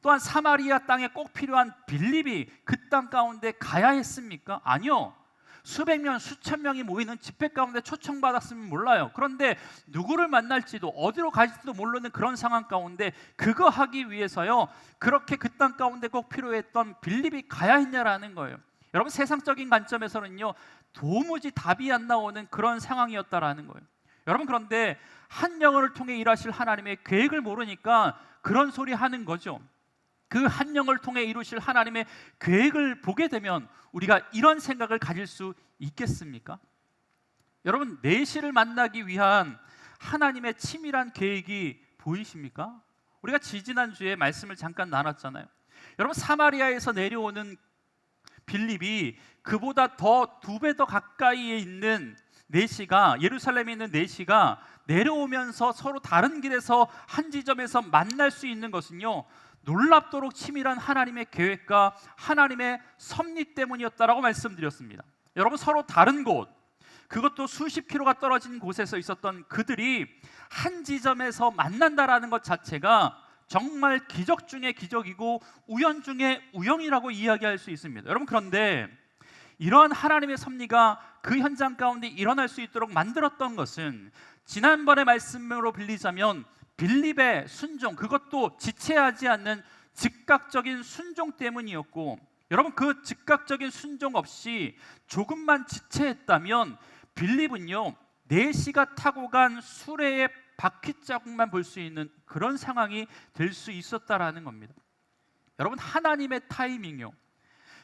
또한 사마리아 땅에 꼭 필요한 빌립이 그 땅 가운데 가야 했습니까? 아니요. 수백 명, 수천 명이 모이는 집회 가운데 초청받았으면 몰라요. 그런데 누구를 만날지도 어디로 갈지도 모르는 그런 상황 가운데 그거 하기 위해서요 그렇게 그 땅 가운데 꼭 필요했던 빌립이 가야 했냐라는 거예요. 여러분 세상적인 관점에서는요 도무지 답이 안 나오는 그런 상황이었다라는 거예요. 여러분 그런데 한 영혼을 통해 일하실 하나님의 계획을 모르니까 그런 소리 하는 거죠. 그 한 영을 통해 이루실 하나님의 계획을 보게 되면 우리가 이런 생각을 가질 수 있겠습니까? 여러분 내시를 만나기 위한 하나님의 치밀한 계획이 보이십니까? 우리가 지지난주에 말씀을 잠깐 나눴잖아요. 여러분 사마리아에서 내려오는 빌립이 그보다 더 2배 더 가까이에 있는 내시가 예루살렘에 있는 내시가 내려오면서 서로 다른 길에서 한 지점에서 만날 수 있는 것은요 놀랍도록 치밀한 하나님의 계획과 하나님의 섭리 때문이었다라고 말씀드렸습니다. 여러분 서로 다른 곳 그것도 수십 킬로가 떨어진 곳에서 있었던 그들이 한 지점에서 만난다라는 것 자체가 정말 기적 중에 기적이고 우연 중에 우연이라고 이야기할 수 있습니다. 여러분 그런데 이러한 하나님의 섭리가 그 현장 가운데 일어날 수 있도록 만들었던 것은 지난번의 말씀으로 빌리자면 빌립의 순종 그것도 지체하지 않는 즉각적인 순종 때문이었고 여러분 그 즉각적인 순종 없이 조금만 지체했다면 빌립은요 내시가 타고 간 수레의 바퀴 자국만 볼 수 있는 그런 상황이 될 수 있었다라는 겁니다. 여러분 하나님의 타이밍이요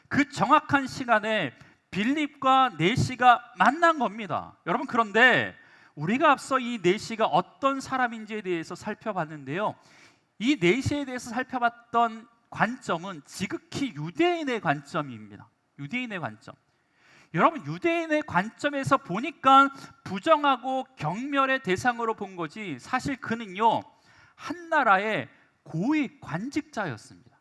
그 정확한 시간에 빌립과 내시가 만난 겁니다. 여러분 그런데 우리가 앞서 이 내시가 어떤 사람인지에 대해서 살펴봤는데요. 이 내시에 대해서 살펴봤던 관점은 지극히 유대인의 관점입니다. 유대인의 관점. 여러분 유대인의 관점에서 보니까 부정하고 경멸의 대상으로 본 거지 사실 그는요 한 나라의 고위 관직자였습니다.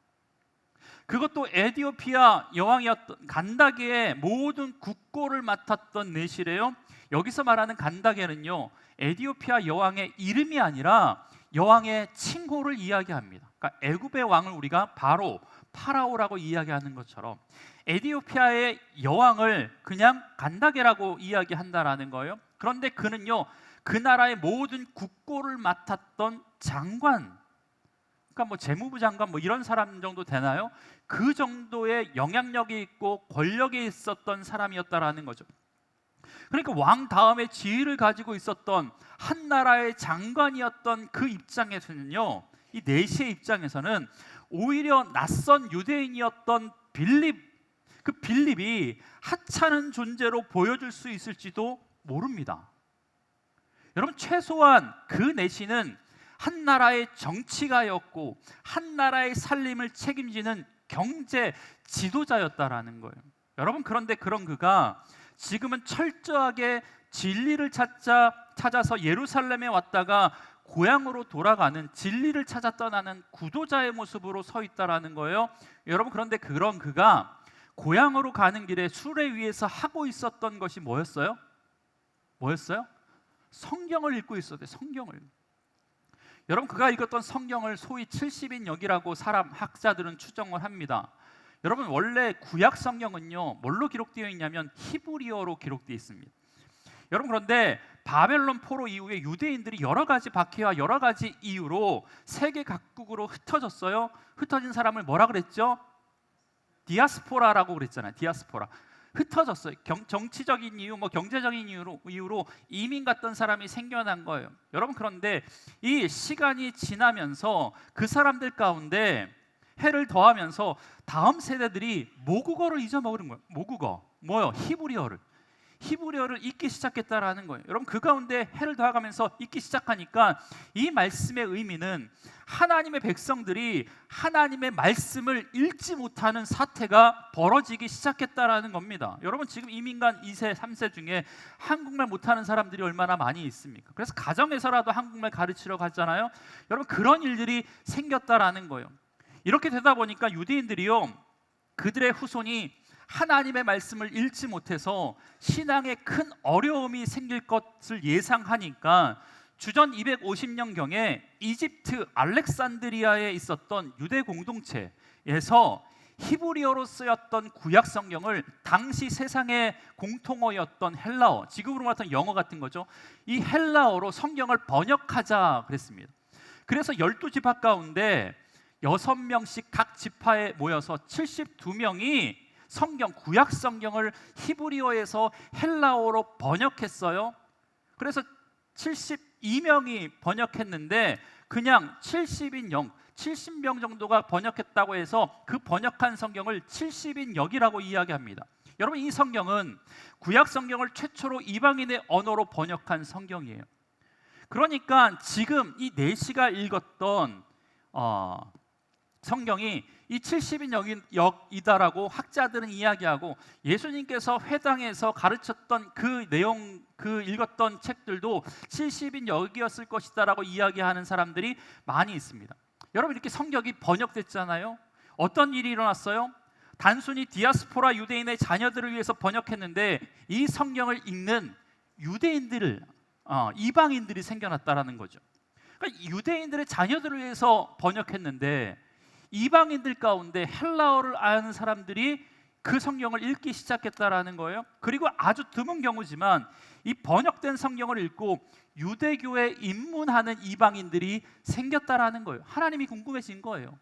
그것도 에디오피아 여왕이었던 간다게의 모든 국고를 맡았던 내시래요. 여기서 말하는 간다게는요 에디오피아 여왕의 이름이 아니라 여왕의 칭호를 이야기합니다. 그러니까 애굽의 왕을 우리가 바로 파라오라고 이야기하는 것처럼 에디오피아의 여왕을 그냥 간다게라고 이야기한다라는 거예요. 그런데 그는요 그 나라의 모든 국고를 맡았던 장관, 그러니까 뭐 재무부 장관 뭐 이런 사람 정도 되나요? 그 정도의 영향력이 있고 권력이 있었던 사람이었다라는 거죠. 그러니까 왕 다음에 지위를 가지고 있었던 한 나라의 장관이었던 그 입장에서는요, 이 내시의 입장에서는 오히려 낯선 유대인이었던 그 빌립이 하찮은 존재로 보여줄 수 있을지도 모릅니다. 여러분 최소한 그 내시는 한 나라의 정치가였고 한 나라의 살림을 책임지는 경제 지도자였다라는 거예요. 여러분 그런데 그런 그가 지금은 철저하게 진리를 찾아서 예루살렘에 왔다가 고향으로 돌아가는 진리를 찾아 떠나는 구도자의 모습으로 서 있다라는 거예요. 여러분 그런데 그런 그가 고향으로 가는 길에 수레 위에서 하고 있었던 것이 뭐였어요? 성경을 읽고 있었대요. 성경을. 여러분 그가 읽었던 성경을 소위 70인역이라고 학자들은 추정을 합니다. 여러분 원래 구약 성경은요 뭘로 기록되어 있냐면 히브리어로 기록되어 있습니다. 여러분 그런데 바벨론 포로 이후에 유대인들이 여러 가지 박해와 여러 가지 이유로 세계 각국으로 흩어졌어요. 흩어진 사람을 뭐라 그랬죠? 디아스포라라고 그랬잖아요. 디아스포라. 흩어졌어요. 정치적인 이유, 뭐 경제적인 이유로 이민 갔던 사람이 생겨난 거예요. 여러분 그런데 이 시간이 지나면서 그 사람들 가운데 해를 더하면서 다음 세대들이 모국어를 잊어먹는 거예요. 모국어. 뭐요? 히브리어를 읽기 시작했다라는 거예요. 여러분 그 가운데 해를 더하면서 읽기 시작하니까 이 말씀의 의미는 하나님의 백성들이 하나님의 말씀을 읽지 못하는 사태가 벌어지기 시작했다라는 겁니다. 여러분 지금 이민간 2세, 3세 중에 한국말 못하는 사람들이 얼마나 많이 있습니까? 그래서 가정에서라도 한국말 가르치러 가잖아요. 여러분 그런 일들이 생겼다라는 거예요. 이렇게 되다 보니까 유대인들이요 그들의 후손이 하나님의 말씀을 읽지 못해서 신앙에 큰 어려움이 생길 것을 예상하니까 주전 250년경에 이집트 알렉산드리아에 있었던 유대 공동체에서 히브리어로 쓰였던 구약 성경을 당시 세상의 공통어였던 헬라어, 지금으로 말하면 영어 같은 거죠. 이 헬라어로 성경을 번역하자 그랬습니다. 그래서 12지파 가운데 6명씩 각 지파에 모여서 72명이 성경, 구약 성경을 히브리어에서 헬라어로 번역했어요. 그래서 72명이 번역했는데 그냥 70명 정도가 번역했다고 해서 그 번역한 성경을 70인역이라고 이야기합니다. 여러분 이 성경은 구약 성경을 최초로 이방인의 언어로 번역한 성경이에요. 그러니까 지금 이 내시가 읽었던 성경이 이 70인역이다라고 학자들은 이야기하고 예수님께서 회당에서 가르쳤던 그 내용, 그 읽었던 책들도 70인역이었을 것이다라고 이야기하는 사람들이 많이 있습니다. 여러분 이렇게 성경이 번역됐잖아요. 어떤 일이 일어났어요? 단순히 디아스포라 유대인의 자녀들을 위해서 번역했는데 이 성경을 읽는 이방인들이 생겨났다라는 거죠. 그러니까 유대인들의 자녀들을 위해서 번역했는데 이방인들 가운데 헬라어를 아는 사람들이 그 성경을 읽기 시작했다라는 거예요. 그리고 아주 드문 경우지만 이 번역된 성경을 읽고 유대교에 입문하는 이방인들이 생겼다라는 거예요. 하나님이 궁금해진 거예요.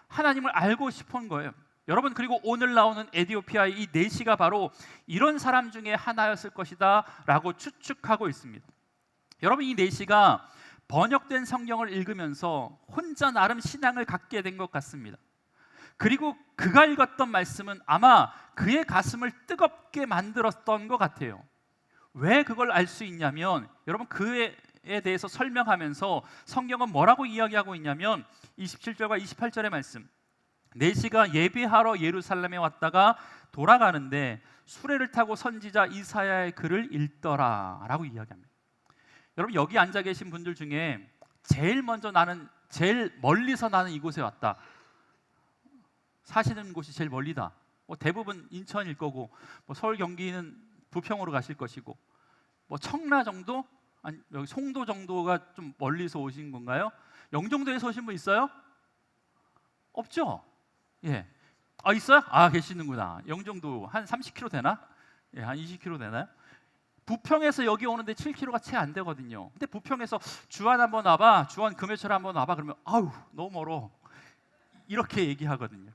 하나님을 알고 싶은 거예요. 여러분 그리고 오늘 나오는 에디오피아의 이 내시가 바로 이런 사람 중에 하나였을 것이다 라고 추측하고 있습니다. 여러분 이 내시가 번역된 성경을 읽으면서 혼자 나름 신앙을 갖게 된 것 같습니다. 그리고 그가 읽었던 말씀은 아마 그의 가슴을 뜨겁게 만들었던 것 같아요. 왜 그걸 알 수 있냐면 여러분 그에 대해서 설명하면서 성경은 뭐라고 이야기하고 있냐면 27절과 28절의 말씀, 내시가 예배하러 예루살렘에 왔다가 돌아가는데 수레를 타고 선지자 이사야의 글을 읽더라라고 이야기합니다. 여러분, 여기 앉아 계신 분들 중에 제일 멀리서 나는 이곳에 왔다. 사시는 곳이 제일 멀리다. 대부분 인천일 거고, 서울 경기는 부평으로 가실 것이고, 청라 정도, 아니 여기 송도 정도가 좀 멀리서 오신 건가요? 영종도에서 오신 분 있어요? 없죠? 예. 있어요? 계시는구나. 영종도 한 30km 되나? 예, 한 20km 되나요? 부평에서 여기 오는데 7km가 채 안 되거든요. 근데 부평에서 주안 한번 와봐, 주안 금요철 한번 와봐 그러면 아우 너무 멀어 이렇게 얘기하거든요.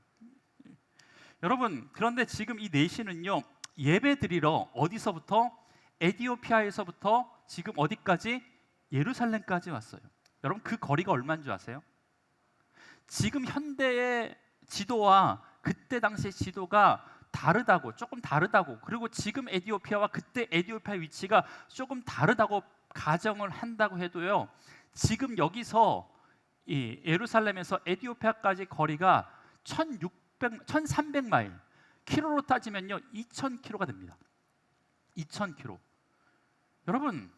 여러분, 그런데 지금 이 내시는요, 예배 드리러 어디서부터? 에디오피아에서부터 지금 어디까지? 예루살렘까지 왔어요. 여러분, 그 거리가 얼마인 줄 아세요? 지금 현대의 지도와 그때 당시의 지도가 다르다고, 조금 다르다고, 그리고 지금 에디오피아와 그때 에디오피아의 위치가 조금 다르다고 가정을 한다고 해도요, 지금 여기서 이 예루살렘에서 에디오피아까지 거리가 1300마일, 키로로 따지면요 2000km가 됩니다. 2000km. 여러분,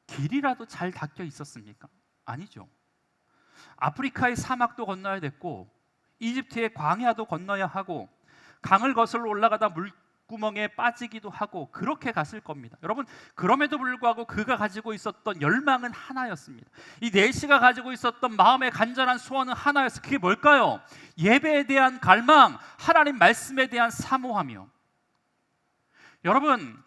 길이라도 잘 닦여 있었습니까? 아니죠. 아프리카의 사막도 건너야 됐고, 이집트의 광야도 건너야 하고, 강을 거슬러 올라가다 물구멍에 빠지기도 하고 그렇게 갔을 겁니다. 여러분, 그럼에도 불구하고 그가 가지고 있었던 열망은 하나였습니다. 이 내시가 가지고 있었던 마음의 간절한 소원은 하나였어요. 그게 뭘까요? 예배에 대한 갈망, 하나님 말씀에 대한 사모하며. 여러분,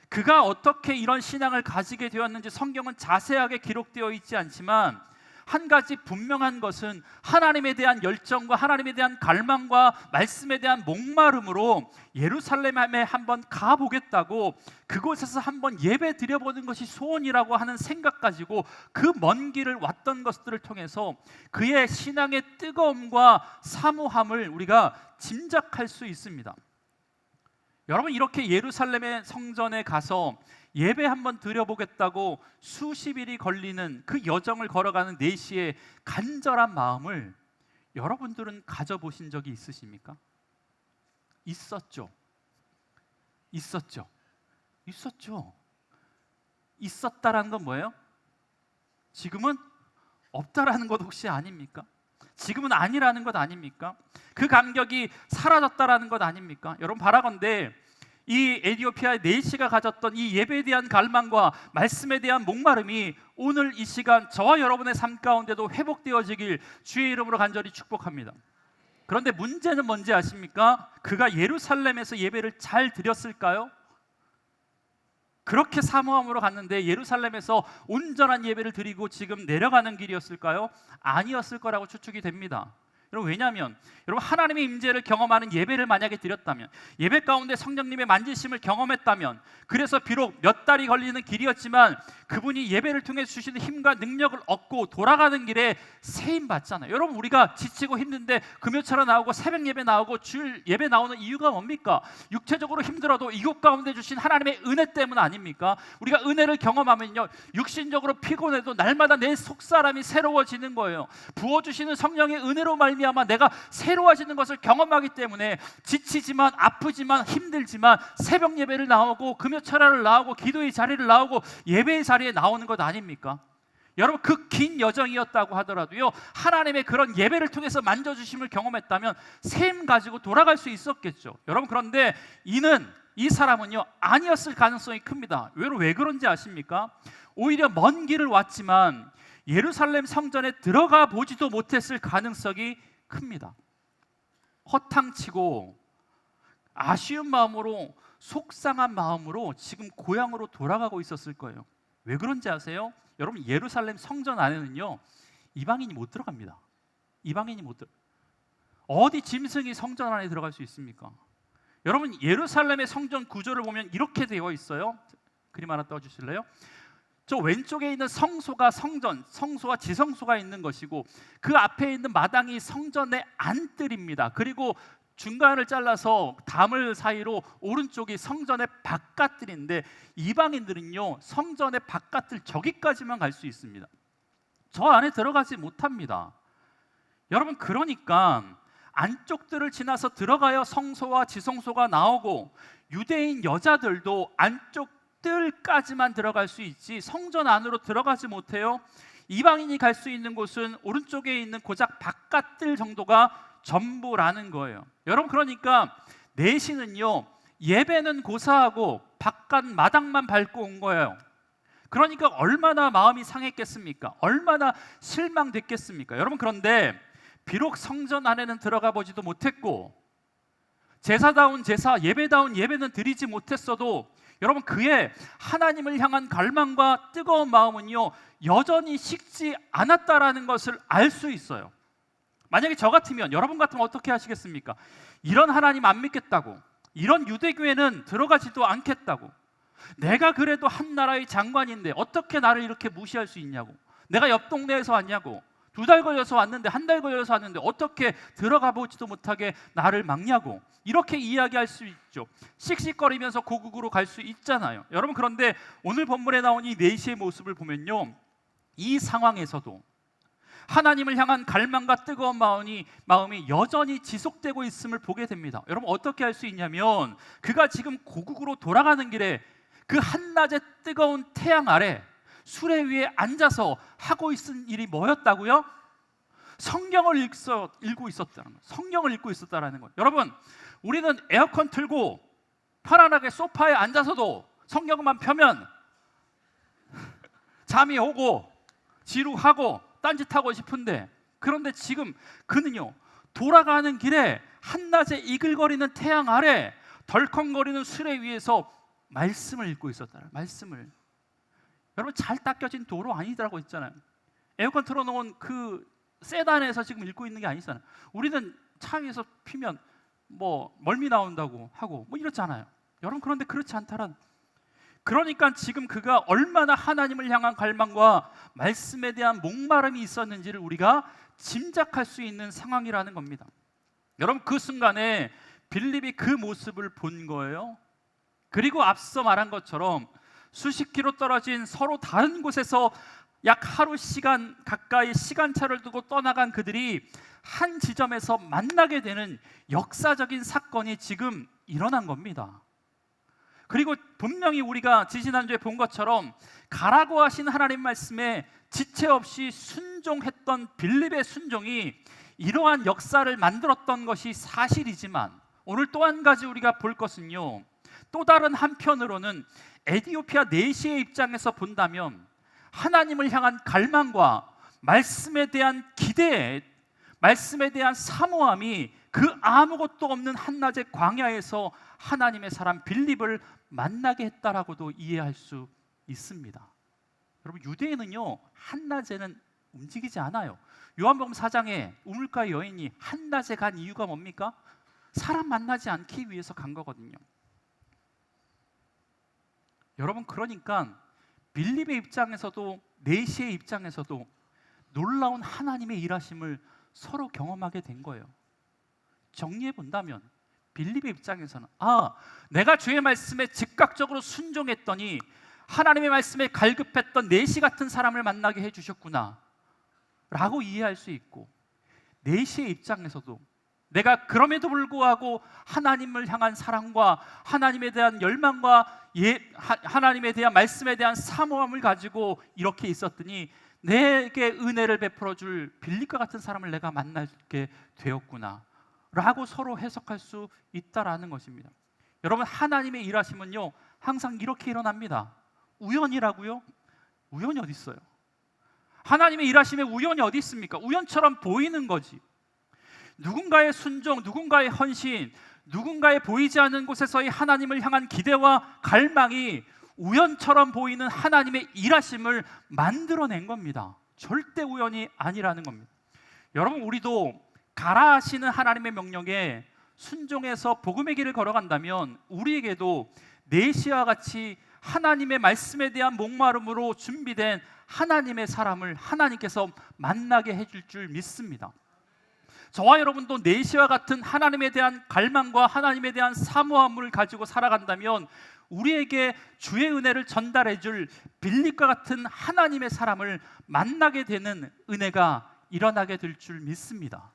그가 어떻게 이런 신앙을 가지게 되었는지 성경은 자세하게 기록되어 있지 않지만, 한 가지 분명한 것은 하나님에 대한 열정과 하나님에 대한 갈망과 말씀에 대한 목마름으로 예루살렘에 한번 가보겠다고, 그곳에서 한번 예배 드려보는 것이 소원이라고 하는 생각 가지고 그 먼 길을 왔던 것들을 통해서 그의 신앙의 뜨거움과 사모함을 우리가 짐작할 수 있습니다. 여러분, 이렇게 예루살렘의 성전에 가서 예배 한번 드려보겠다고 수십일이 걸리는 그 여정을 걸어가는 내시의 간절한 마음을 여러분들은 가져보신 적이 있으십니까? 있었죠. 있었죠. 있었죠. 있었다라는 건 뭐예요? 지금은 없다라는 것 혹시 아닙니까? 지금은 아니라는 것 아닙니까? 그 감격이 사라졌다라는 것 아닙니까? 여러분, 바라건대 이 에디오피아의 내시가 가졌던 이 예배에 대한 갈망과 말씀에 대한 목마름이 오늘 이 시간 저와 여러분의 삶 가운데도 회복되어지길 주의 이름으로 간절히 축복합니다. 그런데 문제는 뭔지 아십니까? 그가 예루살렘에서 예배를 잘 드렸을까요? 그렇게 사모함으로 갔는데 예루살렘에서 온전한 예배를 드리고 지금 내려가는 길이었을까요? 아니었을 거라고 추측이 됩니다. 여러분, 왜냐하면 여러분, 하나님의 임재를 경험하는 예배를 만약에 드렸다면, 예배 가운데 성령님의 만지심을 경험했다면, 그래서 비록 몇 달이 걸리는 길이었지만 그분이 예배를 통해 주시는 힘과 능력을 얻고 돌아가는 길에 세임 받잖아요. 여러분, 우리가 지치고 힘든데 금요철에 나오고 새벽 예배 나오고 주일 예배 나오는 이유가 뭡니까? 육체적으로 힘들어도 이곳 가운데 주신 하나님의 은혜 때문 아닙니까? 우리가 은혜를 경험하면요, 육신적으로 피곤해도 날마다 내 속사람이 새로워지는 거예요. 부어주시는 성령의 은혜로 말미암아 내가 새로워지는 것을 경험하기 때문에 지치지만, 아프지만, 힘들지만 새벽 예배를 나오고 금요철야를 나오고 기도의 자리를 나오고 예배의 자리에 나오는 것 아닙니까? 여러분, 그 긴 여정이었다고 하더라도요, 하나님의 그런 예배를 통해서 만져주심을 경험했다면 셈 가지고 돌아갈 수 있었겠죠. 여러분, 그런데 이 사람은요, 아니었을 가능성이 큽니다. 왜 그런지 아십니까? 오히려 먼 길을 왔지만 예루살렘 성전에 들어가 보지도 못했을 가능성이 큽니다. 허탕치고 아쉬운 마음으로, 속상한 마음으로 지금 고향으로 돌아가고 있었을 거예요. 왜 그런지 아세요? 여러분, 예루살렘 성전 안에는요, 이방인이 못 들어갑니다. 이방인이 못 들어. 어디 짐승이 성전 안에 들어갈 수 있습니까? 여러분, 예루살렘의 성전 구조를 보면 이렇게 되어 있어요. 그림 하나 떠주실래요? 저 왼쪽에 있는 성소가 성소와 지성소가 있는 것이고, 그 앞에 있는 마당이 성전의 안뜰입니다. 그리고 중간을 잘라서 담을 사이로 오른쪽이 성전의 바깥뜰인데, 이방인들은요, 성전의 바깥뜰 저기까지만 갈 수 있습니다. 저 안에 들어가지 못합니다. 여러분, 그러니까 안쪽들을 지나서 들어가야 성소와 지성소가 나오고 유대인 여자들도 안쪽들까지만 들어갈 수 있지 성전 안으로 들어가지 못해요. 이방인이 갈 수 있는 곳은 오른쪽에 있는 고작 바깥들 정도가 전부라는 거예요. 여러분, 그러니까 내시는요, 예배는 고사하고 바깥 마당만 밟고 온 거예요. 그러니까 얼마나 마음이 상했겠습니까? 얼마나 실망됐겠습니까? 여러분, 그런데 비록 성전 안에는 들어가 보지도 못했고 제사다운 제사, 예배다운 예배는 드리지 못했어도 여러분, 그의 하나님을 향한 갈망과 뜨거운 마음은요 여전히 식지 않았다라는 것을 알 수 있어요. 만약에 저 같으면, 여러분 같으면 어떻게 하시겠습니까? 이런 하나님 안 믿겠다고, 이런 유대교회는 들어가지도 않겠다고, 내가 그래도 한 나라의 장관인데 어떻게 나를 이렇게 무시할 수 있냐고, 내가 옆 동네에서 왔냐고, 2달 걸려서 왔는데 1달 걸려서 왔는데 어떻게 들어가 보지도 못하게 나를 막냐고, 이렇게 이야기할 수 있죠. 씩씩거리면서 고국으로 갈 수 있잖아요. 여러분, 그런데 오늘 본문에 나온 이 내시의 모습을 보면요, 이 상황에서도 하나님을 향한 갈망과 뜨거운 마음이 여전히 지속되고 있음을 보게 됩니다. 여러분, 어떻게 할 수 있냐면, 그가 지금 고국으로 돌아가는 길에 그 한낮의 뜨거운 태양 아래 수레 위에 앉아서 하고 있은 일이 뭐였다고요? 성경을 읽고 있었다는 거예요. 성경을 읽고 있었다는 거예요. 여러분, 우리는 에어컨 틀고 편안하게 소파에 앉아서도 성경만 펴면 잠이 오고 지루하고 딴짓하고 싶은데, 그런데 지금 그는요, 돌아가는 길에 한낮에 이글거리는 태양 아래 덜컹거리는 수레 위에서 말씀을 읽고 있었다는, 말씀을. 여러분, 잘 닦여진 도로 아니더라고 있잖아요. 에어컨 틀어놓은 그 세단에서 지금 읽고 있는 게 아니잖아요. 우리는 차에서 피면 뭐 멀미 나온다고 하고 뭐 이렇잖아요. 여러분, 그런데 그렇지 않다란. 그러니까 지금 그가 얼마나 하나님을 향한 갈망과 말씀에 대한 목마름이 있었는지를 우리가 짐작할 수 있는 상황이라는 겁니다. 여러분, 그 순간에 빌립이 그 모습을 본 거예요. 그리고 앞서 말한 것처럼 수십 킬로 떨어진 서로 다른 곳에서 약 하루 시간 가까이 시간차를 두고 떠나간 그들이 한 지점에서 만나게 되는 역사적인 사건이 지금 일어난 겁니다. 그리고 분명히 우리가 지지난주에 본 것처럼 가라고 하신 하나님 말씀에 지체 없이 순종했던 빌립의 순종이 이러한 역사를 만들었던 것이 사실이지만, 오늘 또 한 가지 우리가 볼 것은요, 또 다른 한편으로는 에디오피아 내시의 입장에서 본다면 하나님을 향한 갈망과 말씀에 대한 기대, 말씀에 대한 사모함이 그 아무것도 없는 한낮의 광야에서 하나님의 사람 빌립을 만나게 했다라고도 이해할 수 있습니다. 여러분, 유대인은요 한낮에는 움직이지 않아요. 요한복음 4장에 우물가의 여인이 한낮에 간 이유가 뭡니까? 사람 만나지 않기 위해서 간 거거든요. 여러분, 그러니까 빌립의 입장에서도 내시의 입장에서도 놀라운 하나님의 일하심을 서로 경험하게 된 거예요. 정리해 본다면 빌립의 입장에서는, 내가 주의 말씀에 즉각적으로 순종했더니 하나님의 말씀에 갈급했던 내시 같은 사람을 만나게 해주셨구나 라고 이해할 수 있고, 내시의 입장에서도 내가 그럼에도 불구하고 하나님을 향한 사랑과 하나님에 대한 열망과 하나님에 대한 말씀에 대한 사모함을 가지고 이렇게 있었더니 내게 은혜를 베풀어 줄 빌립과 같은 사람을 내가 만나게 되었구나 라고 서로 해석할 수 있다라는 것입니다. 여러분, 하나님의 일하심은요 항상 이렇게 일어납니다. 우연이라고요? 우연이 어디 있어요? 하나님의 일하심에 우연이 어디 있습니까? 우연처럼 보이는 거지. 누군가의 순종, 누군가의 헌신, 누군가의 보이지 않는 곳에서의 하나님을 향한 기대와 갈망이 우연처럼 보이는 하나님의 일하심을 만들어낸 겁니다. 절대 우연이 아니라는 겁니다. 여러분, 우리도 가라 하시는 하나님의 명령에 순종해서 복음의 길을 걸어간다면 우리에게도 내시와 같이 하나님의 말씀에 대한 목마름으로 준비된 하나님의 사람을 하나님께서 만나게 해줄 줄 믿습니다. 저와 여러분도 내시와 같은 하나님에 대한 갈망과 하나님에 대한 사모함을 가지고 살아간다면 우리에게 주의 은혜를 전달해 줄 빌립과 같은 하나님의 사람을 만나게 되는 은혜가 일어나게 될 줄 믿습니다.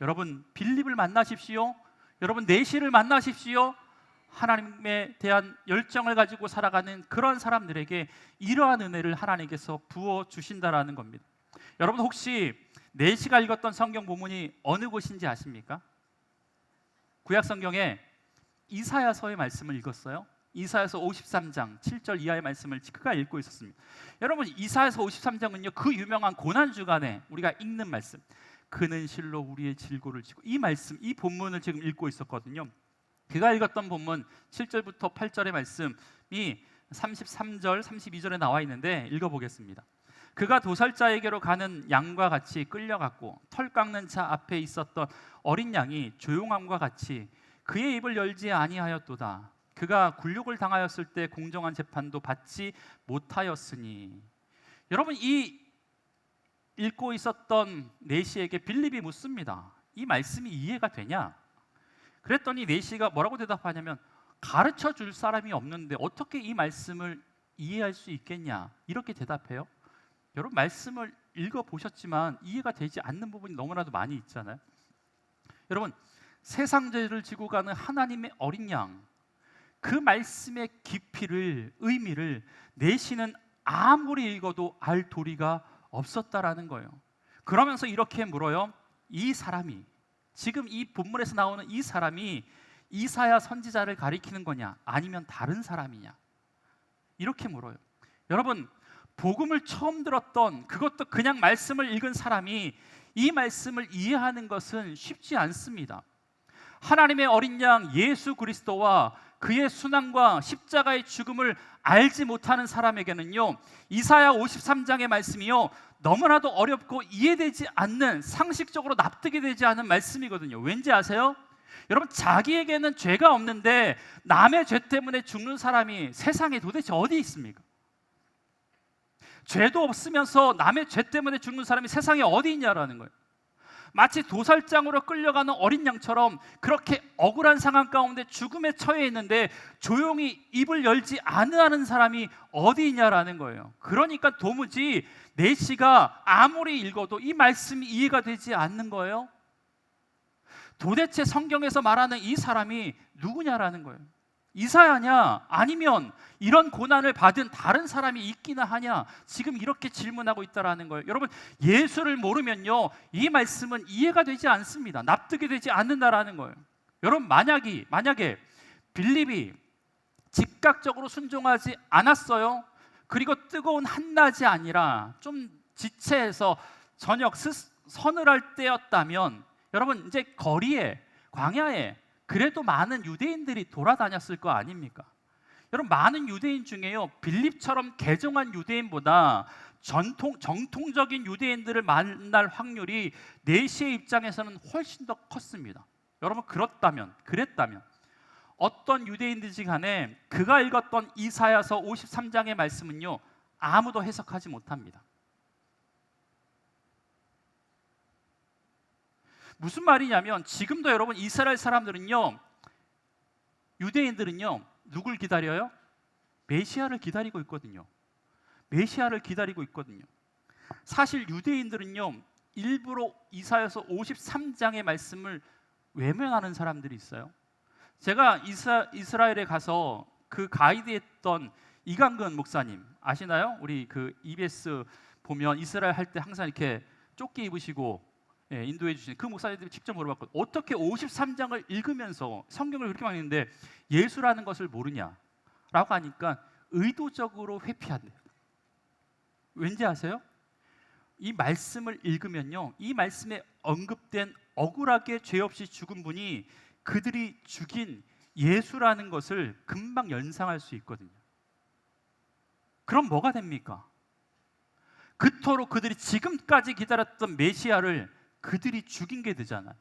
여러분 빌립을 만나십시오. 여러분 내시를 만나십시오. 하나님에 대한 열정을 가지고 살아가는 그런 사람들에게 이러한 은혜를 하나님께서 부어 주신다라는 겁니다. 여러분 혹시 내시가 읽었던 성경 본문이 어느 곳인지 아십니까? 구약 성경에 이사야서의 말씀을 읽었어요. 이사야서 53장 7절 이하의 말씀을 그가 읽고 있었습니다. 여러분 이사야서 53장은요 그 유명한 고난 주간에 우리가 읽는 말씀, 그는 실로 우리의 질고를 지고, 이 말씀, 이 본문을 지금 읽고 있었거든요. 그가 읽었던 본문 7절부터 8절의 말씀이 33절, 32절에 나와 있는데 읽어보겠습니다. 그가 도살자에게로 가는 양과 같이 끌려갔고 털 깎는 차 앞에 있었던 어린 양이 조용함과 같이 그의 입을 열지 아니하였도다. 그가 굴욕을 당하였을 때 공정한 재판도 받지 못하였으니. 여러분 이 읽고 있었던 내시에게 빌립이 묻습니다. 이 말씀이 이해가 되냐? 그랬더니 내시가 뭐라고 대답하냐면 가르쳐 줄 사람이 없는데 어떻게 이 말씀을 이해할 수 있겠냐? 이렇게 대답해요. 여러분 말씀을 읽어보셨지만 이해가 되지 않는 부분이 너무나도 많이 있잖아요. 여러분 세상 죄를 지고 가는 하나님의 어린 양, 그 말씀의 깊이를, 의미를 내시는 아무리 읽어도 알 도리가 없었다라는 거예요. 그러면서 이렇게 물어요. 이 사람이, 지금 이 본문에서 나오는 이 사람이 이사야 선지자를 가리키는 거냐 아니면 다른 사람이냐, 이렇게 물어요. 여러분 복음을 처음 들었던, 그것도 그냥 말씀을 읽은 사람이 이 말씀을 이해하는 것은 쉽지 않습니다. 하나님의 어린 양 예수 그리스도와 그의 순환과 십자가의 죽음을 알지 못하는 사람에게는요 이사야 53장의 말씀이요 너무나도 어렵고 이해되지 않는, 상식적으로 납득이 되지 않은 말씀이거든요. 왠지 아세요? 여러분 자기에게는 죄가 없는데 남의 죄 때문에 죽는 사람이 세상에 도대체 어디 있습니까? 죄도 없으면서 남의 죄 때문에 죽는 사람이 세상에 어디 있냐라는 거예요. 마치 도살장으로 끌려가는 어린 양처럼 그렇게 억울한 상황 가운데 죽음에 처해 있는데 조용히 입을 열지 않으라는 사람이 어디 있냐라는 거예요. 그러니까 도무지 내시가 아무리 읽어도 이 말씀이 이해가 되지 않는 거예요. 도대체 성경에서 말하는 이 사람이 누구냐라는 거예요. 이사야냐 아니면 이런 고난을 받은 다른 사람이 있기나 하냐, 지금 이렇게 질문하고 있다라는 거예요. 여러분 예수를 모르면요 이 말씀은 이해가 되지 않습니다. 납득이 되지 않는다라는 거예요. 여러분 만약에 빌립이 즉각적으로 순종하지 않았어요. 그리고 뜨거운 한낮이 아니라 좀 지체해서 저녁 서늘할 때였다면 여러분 이제 거리에, 광야에 그래도 많은 유대인들이 돌아다녔을 거 아닙니까? 여러분 많은 유대인 중에요 빌립처럼 개종한 유대인보다 정통적인 유대인들을 만날 확률이 내시의 입장에서는 훨씬 더 컸습니다. 여러분 그랬다면 어떤 유대인들이 간에 그가 읽었던 이사야서 53장의 말씀은요 아무도 해석하지 못합니다. 무슨 말이냐면 지금도 여러분 이스라엘 사람들은요, 유대인들은요 누굴 기다려요? 메시아를 기다리고 있거든요. 메시아를 기다리고 있거든요. 사실 유대인들은요 일부러 이사야서 53장의 말씀을 외면하는 사람들이 있어요. 제가 이스라엘에 가서 그 가이드했던 이강근 목사님 아시나요? 우리 그 EBS 보면 이스라엘 할 때 항상 이렇게 조끼 입으시고 인도해 주시는 그 목사님들이 직접 물어봤거든요. 어떻게 53장을 읽으면서 성경을 그렇게 많이 읽는데 예수라는 것을 모르냐? 라고 하니까 의도적으로 회피한대요. 왠지 아세요? 이 말씀을 읽으면요 이 말씀에 언급된 억울하게 죄 없이 죽은 분이 그들이 죽인 예수라는 것을 금방 연상할 수 있거든요. 그럼 뭐가 됩니까? 그토록 그들이 지금까지 기다렸던 메시아를 그들이 죽인 게 되잖아요.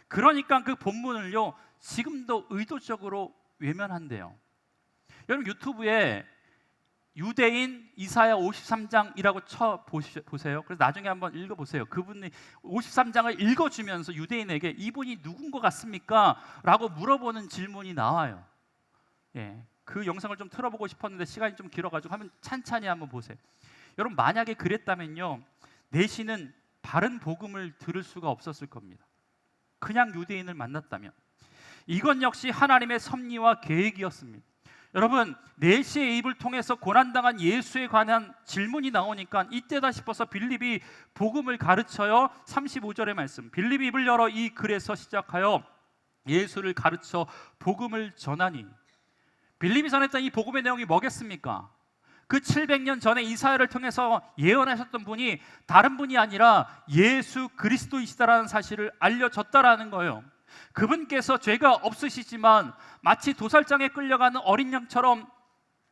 그러니까 그 본문을요 지금도 의도적으로 외면한대요. 여러분 유튜브에 유대인 이사야 53장이라고 쳐 보세요. 그래서 나중에 한번 읽어보세요. 그분이 53장을 읽어주면서 유대인에게 이분이 누군 것 같습니까? 라고 물어보는 질문이 나와요. 그 영상을 좀 틀어보고 싶었는데 시간이 좀 길어가지고 한번 찬찬히 한번 보세요. 여러분 만약에 그랬다면요 내시는 바른 복음을 들을 수가 없었을 겁니다. 그냥 유대인을 만났다면. 이건 역시 하나님의 섭리와 계획이었습니다. 여러분, 내시의 입을 통해서 고난당한 예수에 관한 질문이 나오니까 이때다 싶어서 빌립이 복음을 가르쳐요. 35절의 말씀, 빌립이 입을 열어 이 글에서 시작하여 예수를 가르쳐 복음을 전하니. 빌립이 전했던 이 복음의 내용이 뭐겠습니까? 그 700년 전에 이사야를 통해서 예언하셨던 분이 다른 분이 아니라 예수 그리스도이시다라는 사실을 알려줬다라는 거예요. 그분께서 죄가 없으시지만 마치 도살장에 끌려가는 어린 양처럼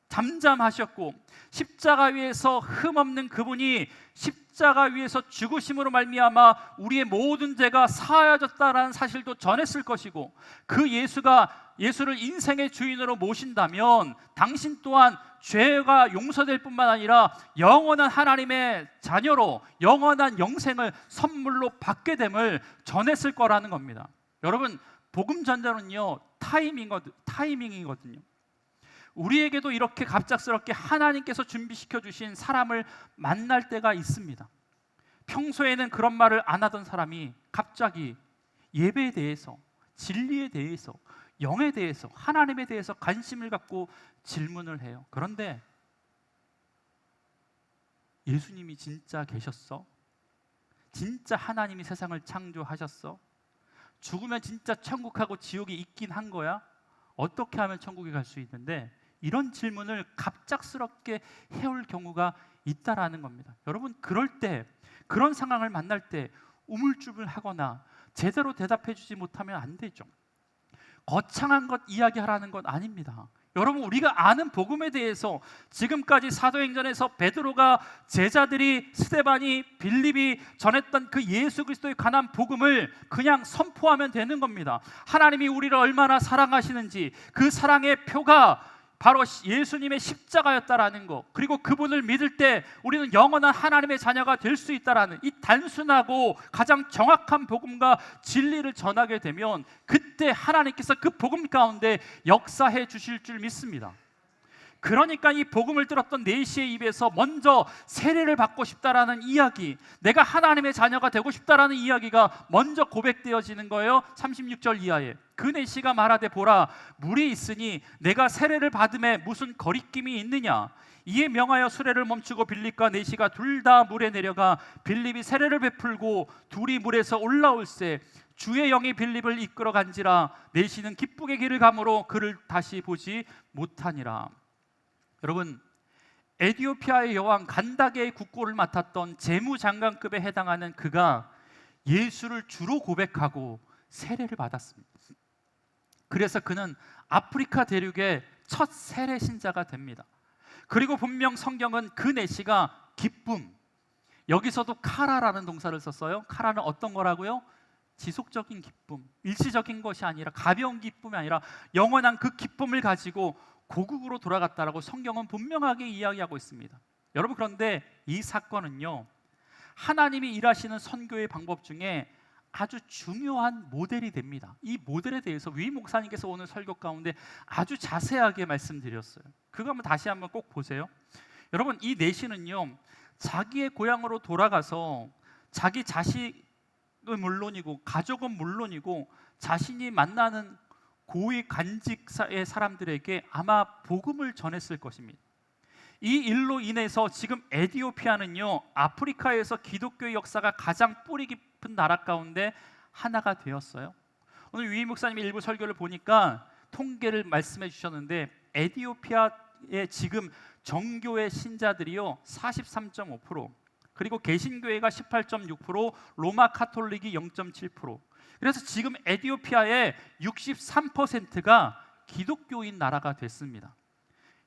잠잠하셨고, 십자가 위에서 흠없는 그분이 십자가 위에서 죽으심으로 말미암아 우리의 모든 죄가 사하여졌다라는 사실도 전했을 것이고, 그 예수를 인생의 주인으로 모신다면 당신 또한 죄가 용서될 뿐만 아니라 영원한 하나님의 자녀로 영원한 영생을 선물로 받게 됨을 전했을 거라는 겁니다. 여러분, 복음 전자는요 타이밍이거든요. 우리에게도 이렇게 갑작스럽게 하나님께서 준비시켜 주신 사람을 만날 때가 있습니다. 평소에는 그런 말을 안 하던 사람이 갑자기 예배에 대해서, 진리에 대해서, 영에 대해서, 하나님에 대해서 관심을 갖고 질문을 해요. 그런데 예수님이 진짜 계셨어? 진짜 하나님이 세상을 창조하셨어? 죽으면 진짜 천국하고 지옥이 있긴 한 거야? 어떻게 하면 천국에 갈 수 있는데? 이런 질문을 갑작스럽게 해올 경우가 있다라는 겁니다. 여러분, 그럴 때, 그런 상황을 만날 때 우물쭈물하거나 제대로 대답해 주지 못하면 안 되죠. 거창한 것 이야기하라는 건 아닙니다. 여러분, 우리가 아는 복음에 대해서 지금까지 사도행전에서 베드로가, 제자들이, 스데반이, 빌립이 전했던 그 예수 그리스도에 관한 복음을 그냥 선포하면 되는 겁니다. 하나님이 우리를 얼마나 사랑하시는지, 그 사랑의 표가 바로 예수님의 십자가였다라는 것, 그리고 그분을 믿을 때 우리는 영원한 하나님의 자녀가 될 수 있다라는 이 단순하고 가장 정확한 복음과 진리를 전하게 되면 그때 하나님께서 그 복음 가운데 역사해 주실 줄 믿습니다. 그러니까 이 복음을 들었던 내시의 입에서 먼저 세례를 받고 싶다라는 이야기, 내가 하나님의 자녀가 되고 싶다라는 이야기가 먼저 고백되어지는 거예요. 36절 이하에 그 내시가 말하되 보라, 물이 있으니 내가 세례를 받음에 무슨 거리낌이 있느냐. 이에 명하여 수레를 멈추고 빌립과 내시가 둘 다 물에 내려가 빌립이 세례를 베풀고 둘이 물에서 올라올새 주의 영이 빌립을 이끌어 간지라. 내시는 기쁘게 길을 가므로 그를 다시 보지 못하니라. 여러분, 에디오피아의 여왕 간다게의 국고를 맡았던 재무장관급에 해당하는 그가 예수를 주로 고백하고 세례를 받았습니다. 그래서 그는 아프리카 대륙의 첫 세례 신자가 됩니다. 그리고 분명 성경은 그 내시가 기쁨, 여기서도 카라라는 동사를 썼어요. 카라는 어떤 거라고요? 지속적인 기쁨, 일시적인 것이 아니라, 가벼운 기쁨이 아니라 영원한 그 기쁨을 가지고 고국으로 돌아갔다라고 성경은 분명하게 이야기하고 있습니다. 여러분, 그런데 이 사건은요, 하나님이 일하시는 선교의 방법 중에 아주 중요한 모델이 됩니다. 이 모델에 대해서 위 목사님께서 오늘 설교 가운데 아주 자세하게 말씀드렸어요. 그거 한번 다시 한번 꼭 보세요. 여러분, 이 내시는요, 자기의 고향으로 돌아가서 자기 자식은 물론이고 가족은 물론이고 자신이 만나는 고위 간직사의 사람들에게 아마 복음을 전했을 것입니다. 이 일로 인해서 지금 에디오피아는요, 아프리카에서 기독교의 역사가 가장 뿌리 깊은 나라 가운데 하나가 되었어요. 오늘 위 목사님의 일부 설교를 보니까 통계를 말씀해 주셨는데, 에디오피아의 지금 정교회 신자들이요 43.5%, 그리고 개신교회가 18.6%, 로마 카톨릭이 0.7%. 그래서 지금 에디오피아의 63%가 기독교인 나라가 됐습니다.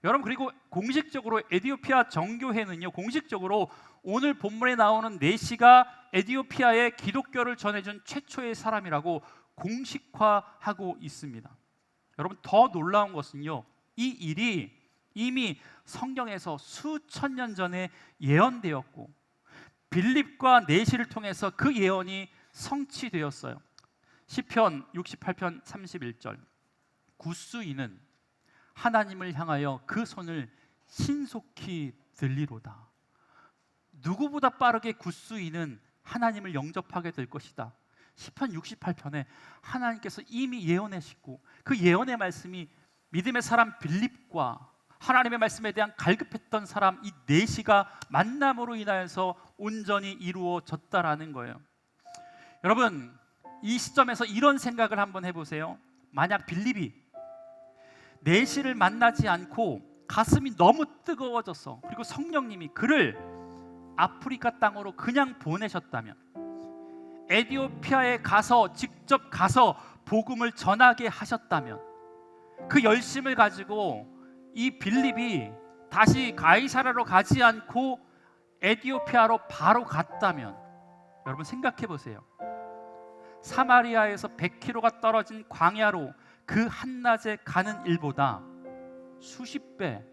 여러분, 그리고 공식적으로 에디오피아 정교회는요, 공식적으로 오늘 본문에 나오는 내시가 에디오피아에 기독교를 전해준 최초의 사람이라고 공식화하고 있습니다. 여러분, 더 놀라운 것은요, 이 일이 이미 성경에서 수천 년 전에 예언되었고 빌립과 내시를 통해서 그 예언이 성취되었어요. 시편 68편 31절, 굿수인은 하나님을 향하여 그 손을 신속히 들리로다. 누구보다 빠르게 굿수인은 하나님을 영접하게 될 것이다. 시편 68편에 하나님께서 이미 예언하시고 그 예언의 말씀이 믿음의 사람 빌립과 하나님의 말씀에 대한 갈급했던 사람 이 넷이가 만남으로 인하여서 온전히 이루어졌다라는 거예요. 여러분, 이 시점에서 이런 생각을 한번 해보세요. 만약 빌립이 넷이를 만나지 않고 가슴이 너무 뜨거워져서 그리고 성령님이 그를 아프리카 땅으로 그냥 보내셨다면, 에티오피아에 가서 직접 가서 복음을 전하게 하셨다면, 그 열심을 가지고 이 빌립이 다시 가이사라로 가지 않고 에티오피아로 바로 갔다면, 여러분 생각해 보세요. 사마리아에서 100km가 떨어진 광야로 그 한낮에 가는 일보다 수십 배,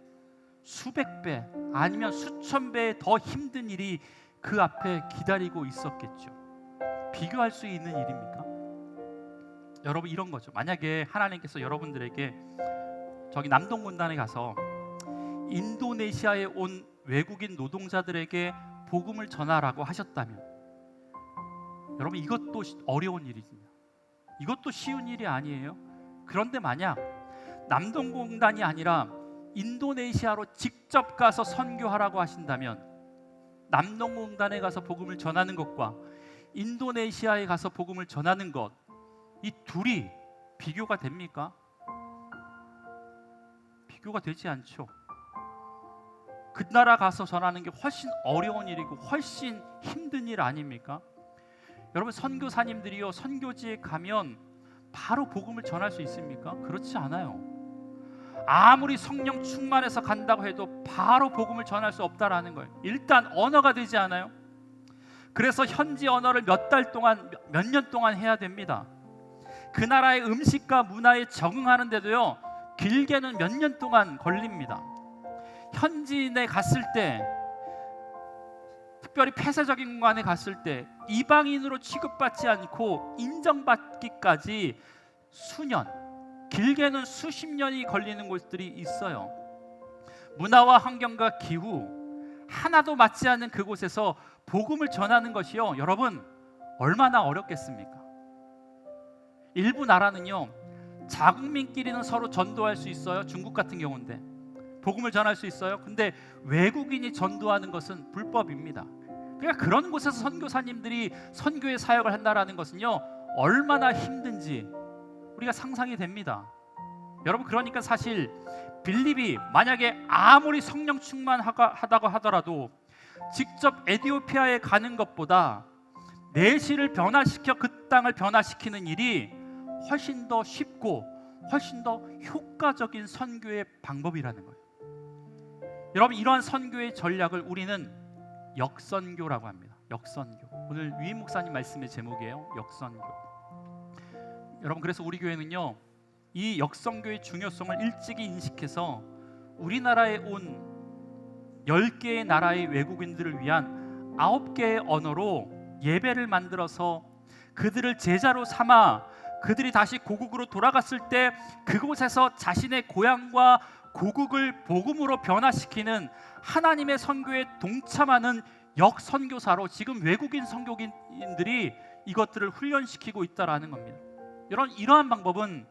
수백 배, 아니면 수천 배의 더 힘든 일이 그 앞에 기다리고 있었겠죠. 비교할 수 있는 일입니까? 여러분, 이런 거죠. 만약에 하나님께서 여러분들에게 저기 남동군단에 가서 인도네시아에 온 외국인 노동자들에게 복음을 전하라고 하셨다면, 여러분, 이것도 어려운 일입니다. 이것도 쉬운 일이 아니에요. 그런데 만약 남동공단이 아니라 인도네시아로 직접 가서 선교하라고 하신다면, 남동공단에 가서 복음을 전하는 것과 인도네시아에 가서 복음을 전하는 것, 이 둘이 비교가 됩니까? 비교가 되지 않죠. 그 나라 가서 전하는 게 훨씬 어려운 일이고 훨씬 힘든 일 아닙니까? 여러분, 선교사님들이요, 선교지에 가면 바로 복음을 전할 수 있습니까? 그렇지 않아요. 아무리 성령 충만해서 간다고 해도 바로 복음을 전할 수 없다라는 거예요. 일단 언어가 되지 않아요. 그래서 현지 언어를 몇 달 동안, 몇 년 동안 해야 됩니다. 그 나라의 음식과 문화에 적응하는데도요, 길게는 몇 년 동안 걸립니다. 현지인에 갔을 때, 특별히 폐쇄적인 공간에 갔을 때 이방인으로 취급받지 않고 인정받기까지 수년, 길게는 수십 년이 걸리는 곳들이 있어요. 문화와 환경과 기후 하나도 맞지 않는 그곳에서 복음을 전하는 것이요, 여러분, 얼마나 어렵겠습니까? 일부 나라는요, 자국민끼리는 서로 전도할 수 있어요. 중국 같은 경우인데 복음을 전할 수 있어요. 근데 외국인이 전도하는 것은 불법입니다. 그러니까 그런 곳에서 선교사님들이 선교의 사역을 한다라는 것은요, 얼마나 힘든지 우리가 상상이 됩니다. 여러분, 그러니까 사실 빌립이 만약에 아무리 성령 충만하다고 하더라도 직접 에티오피아에 가는 것보다 내실을 변화시켜 그 땅을 변화시키는 일이 훨씬 더 쉽고 훨씬 더 효과적인 선교의 방법이라는 거예요. 여러분, 이러한 선교의 전략을 우리는 역선교라고 합니다. 역선교. 오늘 유임 목사님 말씀의 제목이에요. 역선교. 여러분, 그래서 우리 교회는요, 이 역선교의 중요성을 일찍이 인식해서 우리나라에 온 10개의 나라의 외국인들을 위한 9개의 언어로 예배를 만들어서 그들을 제자로 삼아 그들이 다시 고국으로 돌아갔을 때 그곳에서 자신의 고향과 고국을 복음으로 변화시키는 하나님의 선교에 동참하는 역선교사로 지금 외국인 선교인들이 이것들을 훈련시키고 있다라는 겁니다. 이러한 방법은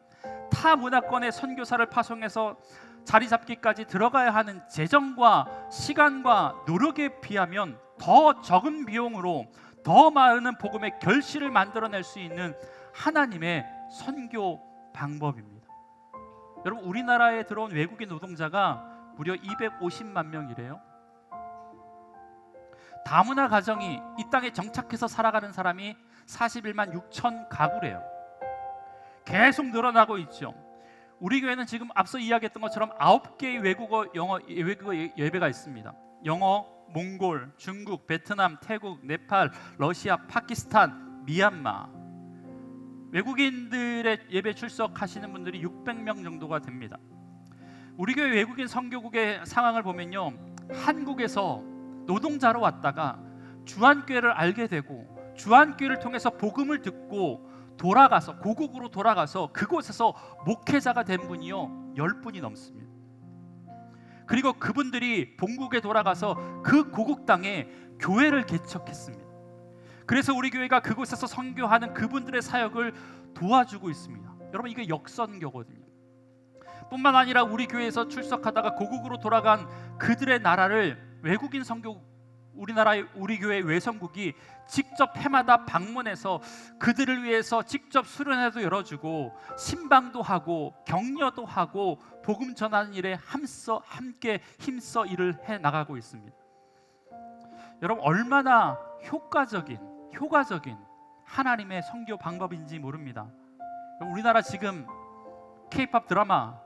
타 문화권의 선교사를 파송해서 자리 잡기까지 들어가야 하는 재정과 시간과 노력에 비하면 더 적은 비용으로 더 많은 복음의 결실을 만들어낼 수 있는 하나님의 선교 방법입니다. 여러분, 우리나라에 들어온 외국인 노동자가 무려 250만 명이래요. 다문화 가정이 이 땅에 정착해서 살아가는 사람이 41만 6천 가구래요. 계속 늘어나고 있죠. 우리 교회는 지금 앞서 이야기했던 것처럼 9개의 외국어 예배가 있습니다. 영어, 몽골, 중국, 베트남, 태국, 네팔, 러시아, 파키스탄, 미얀마. 외국인들의 예배 출석하시는 분들이 600명 정도가 됩니다. 우리 교회 외국인 선교국의 상황을 보면요, 한국에서 노동자로 왔다가 주한교회를 알게 되고 주한교회를 통해서 복음을 듣고 돌아가서 고국으로 돌아가서 그곳에서 목회자가 된 분이요 10분이 넘습니다. 그리고 그분들이 본국에 돌아가서 그 고국 땅에 교회를 개척했습니다. 그래서 우리 교회가 그곳에서 선교하는 그분들의 사역을 도와주고 있습니다. 여러분, 이게 역선교거든요. 뿐만 아니라 우리 교회에서 출석하다가 고국으로 돌아간 그들의 나라를 외국인 선교, 우리나라의 우리 교회 외선국이 직접 해마다 방문해서 그들을 위해서 직접 수련회도 열어주고 신방도 하고 격려도 하고 복음 전하는 일에 함께 힘써 일을 해 나가고 있습니다. 여러분, 얼마나 효과적인 하나님의 선교 방법인지 모릅니다. 우리나라 지금 K-팝 드라마,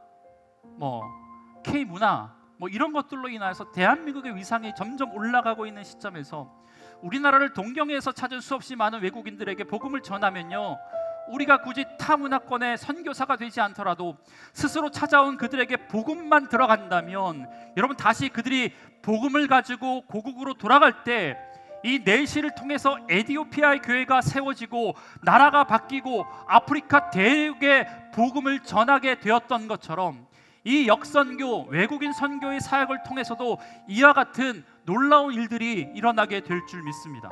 K-문화 이런 것들로 인해서 대한민국의 위상이 점점 올라가고 있는 시점에서 우리나라를 동경에서 찾은 수없이 많은 외국인들에게 복음을 전하면요, 우리가 굳이 타 문화권의 선교사가 되지 않더라도 스스로 찾아온 그들에게 복음만 들어간다면, 여러분, 다시 그들이 복음을 가지고 고국으로 돌아갈 때 이 내시를 통해서 에티오피아의 교회가 세워지고 나라가 바뀌고 아프리카 대륙에 복음을 전하게 되었던 것처럼 이 역선교, 외국인 선교의 사역을 통해서도 이와 같은 놀라운 일들이 일어나게 될 줄 믿습니다.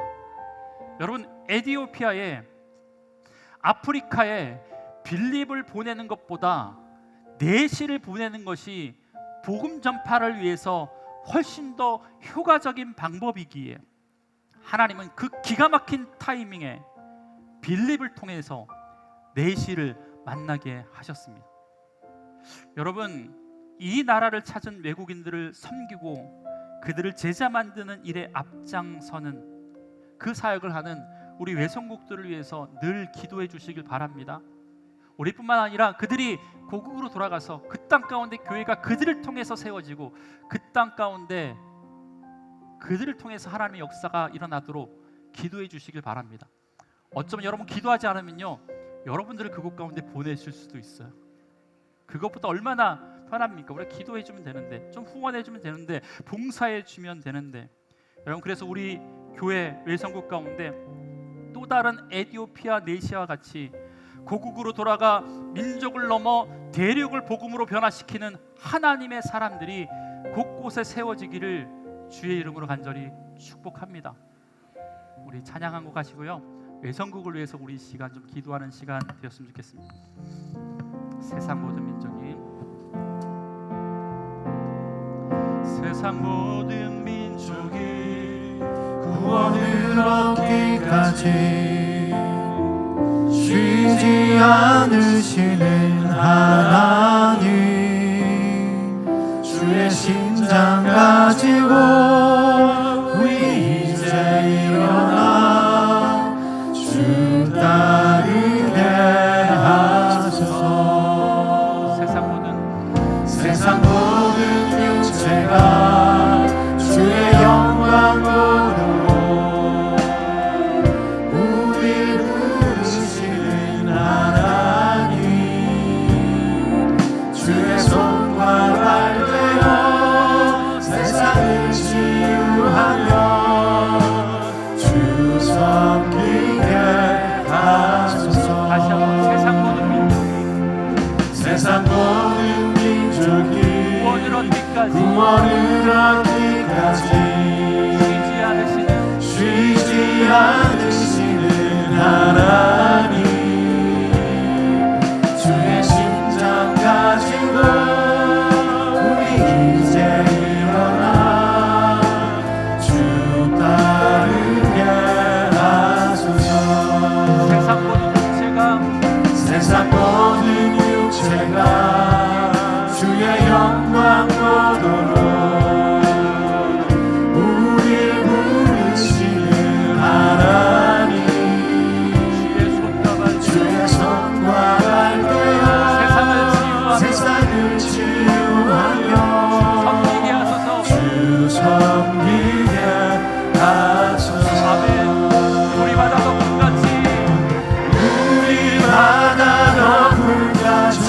여러분, 에티오피아에, 아프리카에 빌립을 보내는 것보다 내시를 보내는 것이 복음 전파를 위해서 훨씬 더 효과적인 방법이기에 하나님은 그 기가 막힌 타이밍에 빌립을 통해서 내시를 만나게 하셨습니다. 여러분, 이 나라를 찾은 외국인들을 섬기고 그들을 제자 만드는 일에 앞장서는 그 사역을 하는 우리 외선국들을 위해서 늘 기도해 주시길 바랍니다. 우리뿐만 아니라 그들이 고국으로 돌아가서 그 땅 가운데 교회가 그들을 통해서 세워지고 그 땅 가운데 그들을 통해서 하나님의 역사가 일어나도록 기도해 주시길 바랍니다. 어쩌면 여러분 기도하지 않으면요, 여러분들을 그곳 가운데 보내실 수도 있어요. 그것보다 얼마나 편합니까? 우리가 기도해 주면 되는데, 좀 후원해 주면 되는데, 봉사해 주면 되는데. 여러분, 그래서 우리 교회 외선국 가운데 또 다른 에티오피아 내시와 같이 고국으로 돌아가 민족을 넘어 대륙을 복음으로 변화시키는 하나님의 사람들이 곳곳에 세워지기를 주의 이름으로 간절히 축복합니다. 우리 찬양한 곡 하시고요, 외선국을 위해서 우리 시간 좀 기도하는 시간 되었으면 좋겠습니다. 세상 모든 민족이, 세상 모든 민족이 구원을 얻기까지 쉬지 않으시는 하나님, 주의 심장 가지고 우리 이제 일어나 주 따르게 하소서. 세상 모든 육체가 주의 영광 보도록 우릴 부르시는 하나님, 주의 손과 발 되어 세상을 치유하며 주 섬기게 하소서. 다시 한번, 세상 모든 민족이 구원을 얻기까지 쉬지 않으시는 하나님, 주의 심장 가지고 우리 이제 일어나 주 따르게 하소서. 세상 모든 육체가 주의 영광 보도록 우릴 부르시는 하나님, 주의 손과 발 되어 세상을 치유하며 주 섬기게 하소서. 우리 바다 덮음같이 우리 바다 덮음같이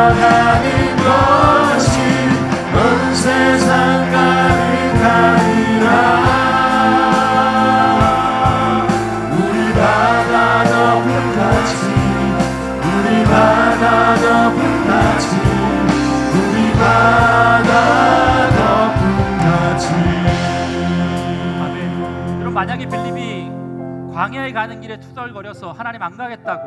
나가는 것이 온 세상 가득하리라. 우리 바다 너뿐같이 우리 바다 너뿐같이 우리 바다 너뿐같이. 아멘. 여러분, 만약에 빌립이 광야에 가는 길에 투덜거려서 하나님 안 가겠다고,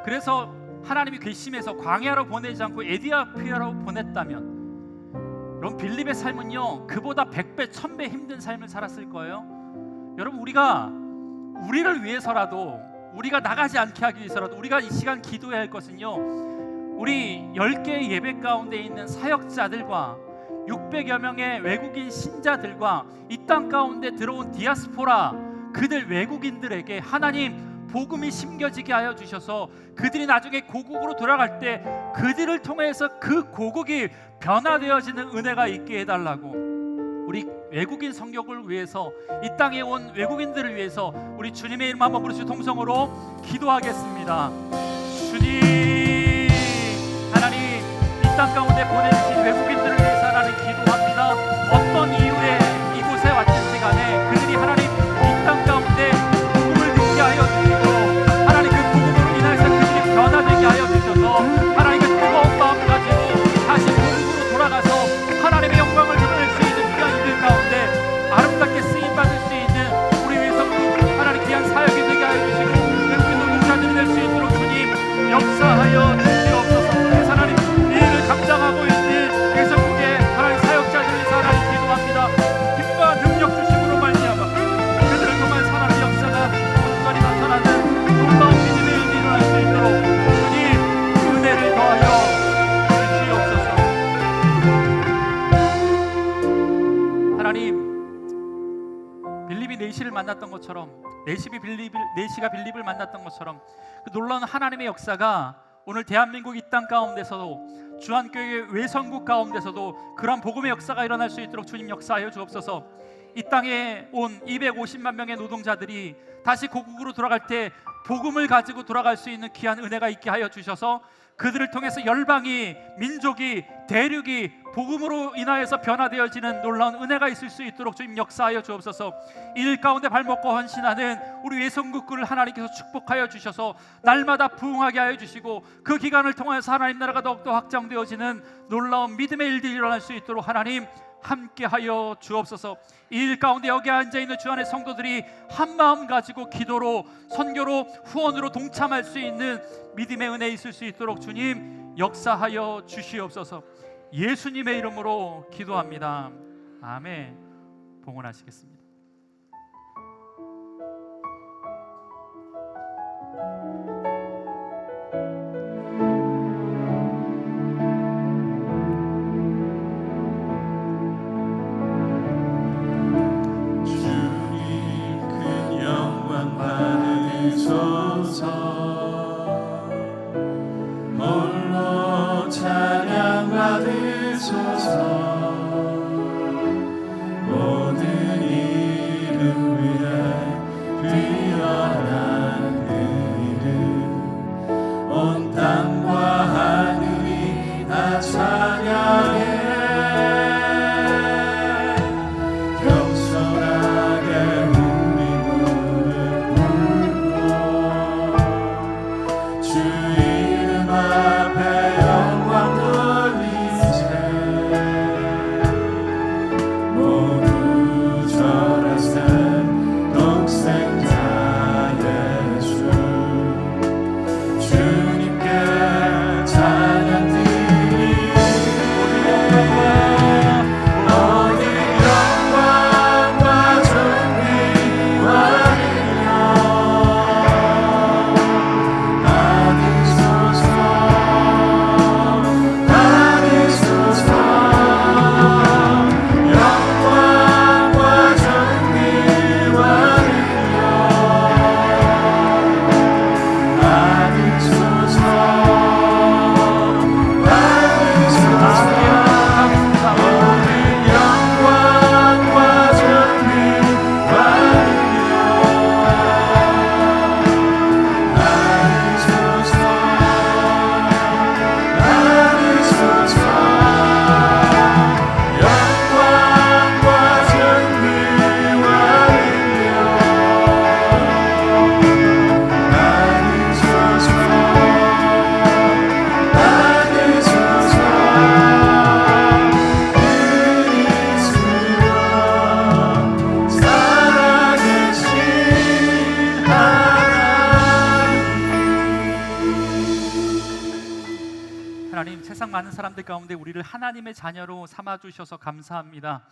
그래서 하나님이 괘씸해서 광야로 보내지 않고 에디오피아로 보냈다면, 여러분 빌립의 삶은요 그보다 100배 1000배 힘든 삶을 살았을 거예요. 여러분, 우리가 우리를 위해서라도, 우리가 나가지 않게 하기 위해서라도 우리가 이 시간 기도해야 할 것은요, 우리 10개의 예배 가운데 있는 사역자들과 600여 명의 외국인 신자들과 이 땅 가운데 들어온 디아스포라, 그들 외국인들에게 하나님 복음이 심겨지게 하여 주셔서 그들이 나중에 고국으로 돌아갈 때 그들을 통해서 그 고국이 변화되어지는 은혜가 있게 해달라고, 우리 외국인 성격을 위해서, 이 땅에 온 외국인들을 위해서 우리 주님의 이름 한번 부르시고 동성으로 기도하겠습니다. 주님, 하나님 이 땅 가운데 보내주신 외국인들을 위해서 하나님 기도합니다. 어떤 이유에 이곳에 왔든지 간에 그들이 하나님 이 땅 가운데 복음을 듣게 하여 주시고, 하나님 그 복음으로 인해서 그들이 변화되게 하여 주셔서 하나님 그 뜨거운 마음 가지고 다시 복음으로 돌아가서 하나님의 영광을 드러낼 수 있는 귀한 이들 가운데 아름답게 쓰임받을 수 있는 우리 외성국 하나님 귀한 사역이 되게 하여 주시고 외국인 노동자들이 될 수 있도록 주님 역사하여 주시옵소서. 그래서 하나님 이 일을 감당하고 있는 외성국의 하나님 사역자들을 위해서 하나님 기도합니다. 힘과 능력 주심으로 말미암아 그들을 통한 하나님의 역사가 온전히 나타나는 놀라운 믿음의 일이 일어날 수 있도록 주님 은혜를 더하여 주시옵소서. 하나님, 빌립이 내시를 만났던 것처럼, 내시가 빌립을 만났던 것처럼 그 놀라운 하나님의 역사가 오늘 대한민국 이 땅 가운데서도 주한교회 외성국 가운데서도 그런 복음의 역사가 일어날 수 있도록 주님 역사하여 주옵소서. 이 땅에 온 250만 명의 노동자들이 다시 고국으로 돌아갈 때 복음을 가지고 돌아갈 수 있는 귀한 은혜가 있게 하여 주셔서 그들을 통해서 열방이, 민족이, 대륙이 복음으로 인하여서 변화되어지는 놀라운 은혜가 있을 수 있도록 주님 역사하여 주옵소서. 이 일 가운데 발먹고 헌신하는 우리 외성국구를 하나님께서 축복하여 주셔서 날마다 부흥하게 하여 주시고 그 기간을 통해서 하나님 나라가 더욱더 확장되어지는 놀라운 믿음의 일들이 일어날 수 있도록 하나님 함께하여 주옵소서. 이 일 가운데 여기 앉아있는 주 안의 성도들이 한마음 가지고 기도로, 선교로, 후원으로 동참할 수 있는 믿음의 은혜 있을 수 있도록 주님 역사하여 주시옵소서. 예수님의 이름으로 기도합니다. 아멘. 봉헌하시겠습니다. 홀로 찬양 받으소서. 모든 이름 위에 뛰어난 그 이름, 온 땅과 하늘이 다 찬양해. 겸손하게 우리 무릎 꿇고 주 이름 앞에 영광 돌리세. 모두 절하세 독생자 예수. 주님께 찬양 드리리. 모든 영광과 존귀와 능력 받으소서. 하나님, 세상 많은 사람들 가운데 우리를 하나님의 자녀로 삼아주셔서 감사합니다.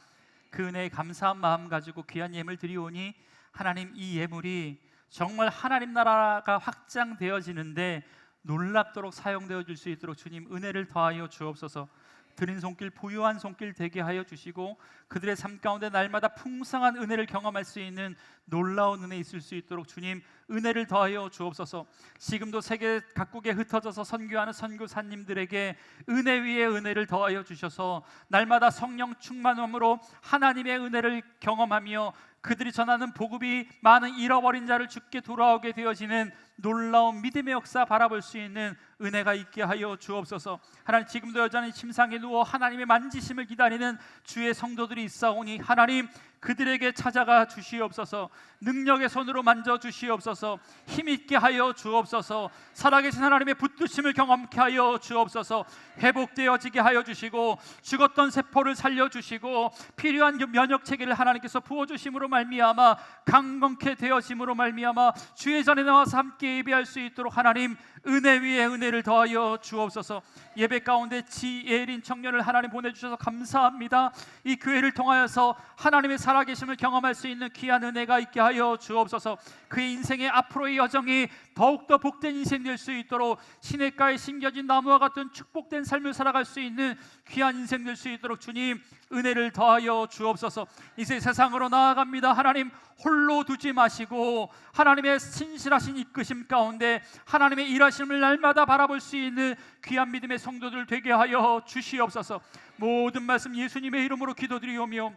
그 은혜에 감사한 마음 가지고 귀한 예물 드리오니 하나님, 이 예물이 정말 하나님 나라가 확장되어지는데 놀랍도록 사용되어 줄 수 있도록 주님 은혜를 더하여 주옵소서. 드린 손길 부유한 손길 되게 하여 주시고 그들의 삶 가운데 날마다 풍성한 은혜를 경험할 수 있는 놀라운 은혜 있을 수 있도록 주님 은혜를 더하여 주옵소서. 지금도 세계 각국에 흩어져서 선교하는 선교사님들에게 은혜 위에 은혜를 더하여 주셔서 날마다 성령 충만함으로 하나님의 은혜를 경험하며 그들이 전하는 복음이 많은 잃어버린 자를 주께 돌아오게 되어지는 놀라운 믿음의 역사 바라볼 수 있는 은혜가 있게 하여 주옵소서. 하나님, 지금도 여전히 침상에 누워 하나님의 만지심을 기다리는 주의 성도들이 있사오니 하나님, 그들에게 찾아가 주시옵소서. 능력의 손으로 만져 주시옵소서. 힘있게 하여 주옵소서. 살아계신 하나님의 붙드심을 경험케 하여 주옵소서. 회복되어지게 하여 주시고 죽었던 세포를 살려주시고 필요한 면역체계를 하나님께서 부어주심으로 말미암아 강건케 되어짐으로 말미암아 주의 전에 나와서 함께 예배할 수 있도록 하나님 은혜 위에 은혜를 더하여 주옵소서. 예배 가운데 지예린 청년을 하나님 보내주셔서 감사합니다. 이 교회를 통하여서 하나님의 살아계심을 경험할 수 있는 귀한 은혜가 있게 하여 주옵소서. 그의 인생의 앞으로의 여정이 더욱더 복된 인생 될 수 있도록 시냇가에 심겨진 나무와 같은 축복된 삶을 살아갈 수 있는 귀한 인생 될 수 있도록 주님 은혜를 더하여 주옵소서. 이제 세상으로 나아갑니다. 하나님, 홀로 두지 마시고 하나님의 신실하신 이끄심 가운데 하나님의 일하심을 날마다 바라볼 수 있는 귀한 믿음의 성도들 되게 하여 주시옵소서. 모든 말씀 예수님의 이름으로 기도드리오며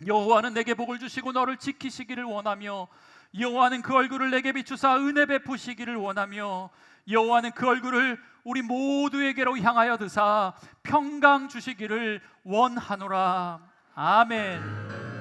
여호와는 내게 복을 주시고 너를 지키시기를 원하며 여호와는 그 얼굴을 내게 비추사 은혜 베푸시기를 원하며 여호와는 그 얼굴을 우리 모두에게로 향하여 드사 평강 주시기를 원하노라. 아멘.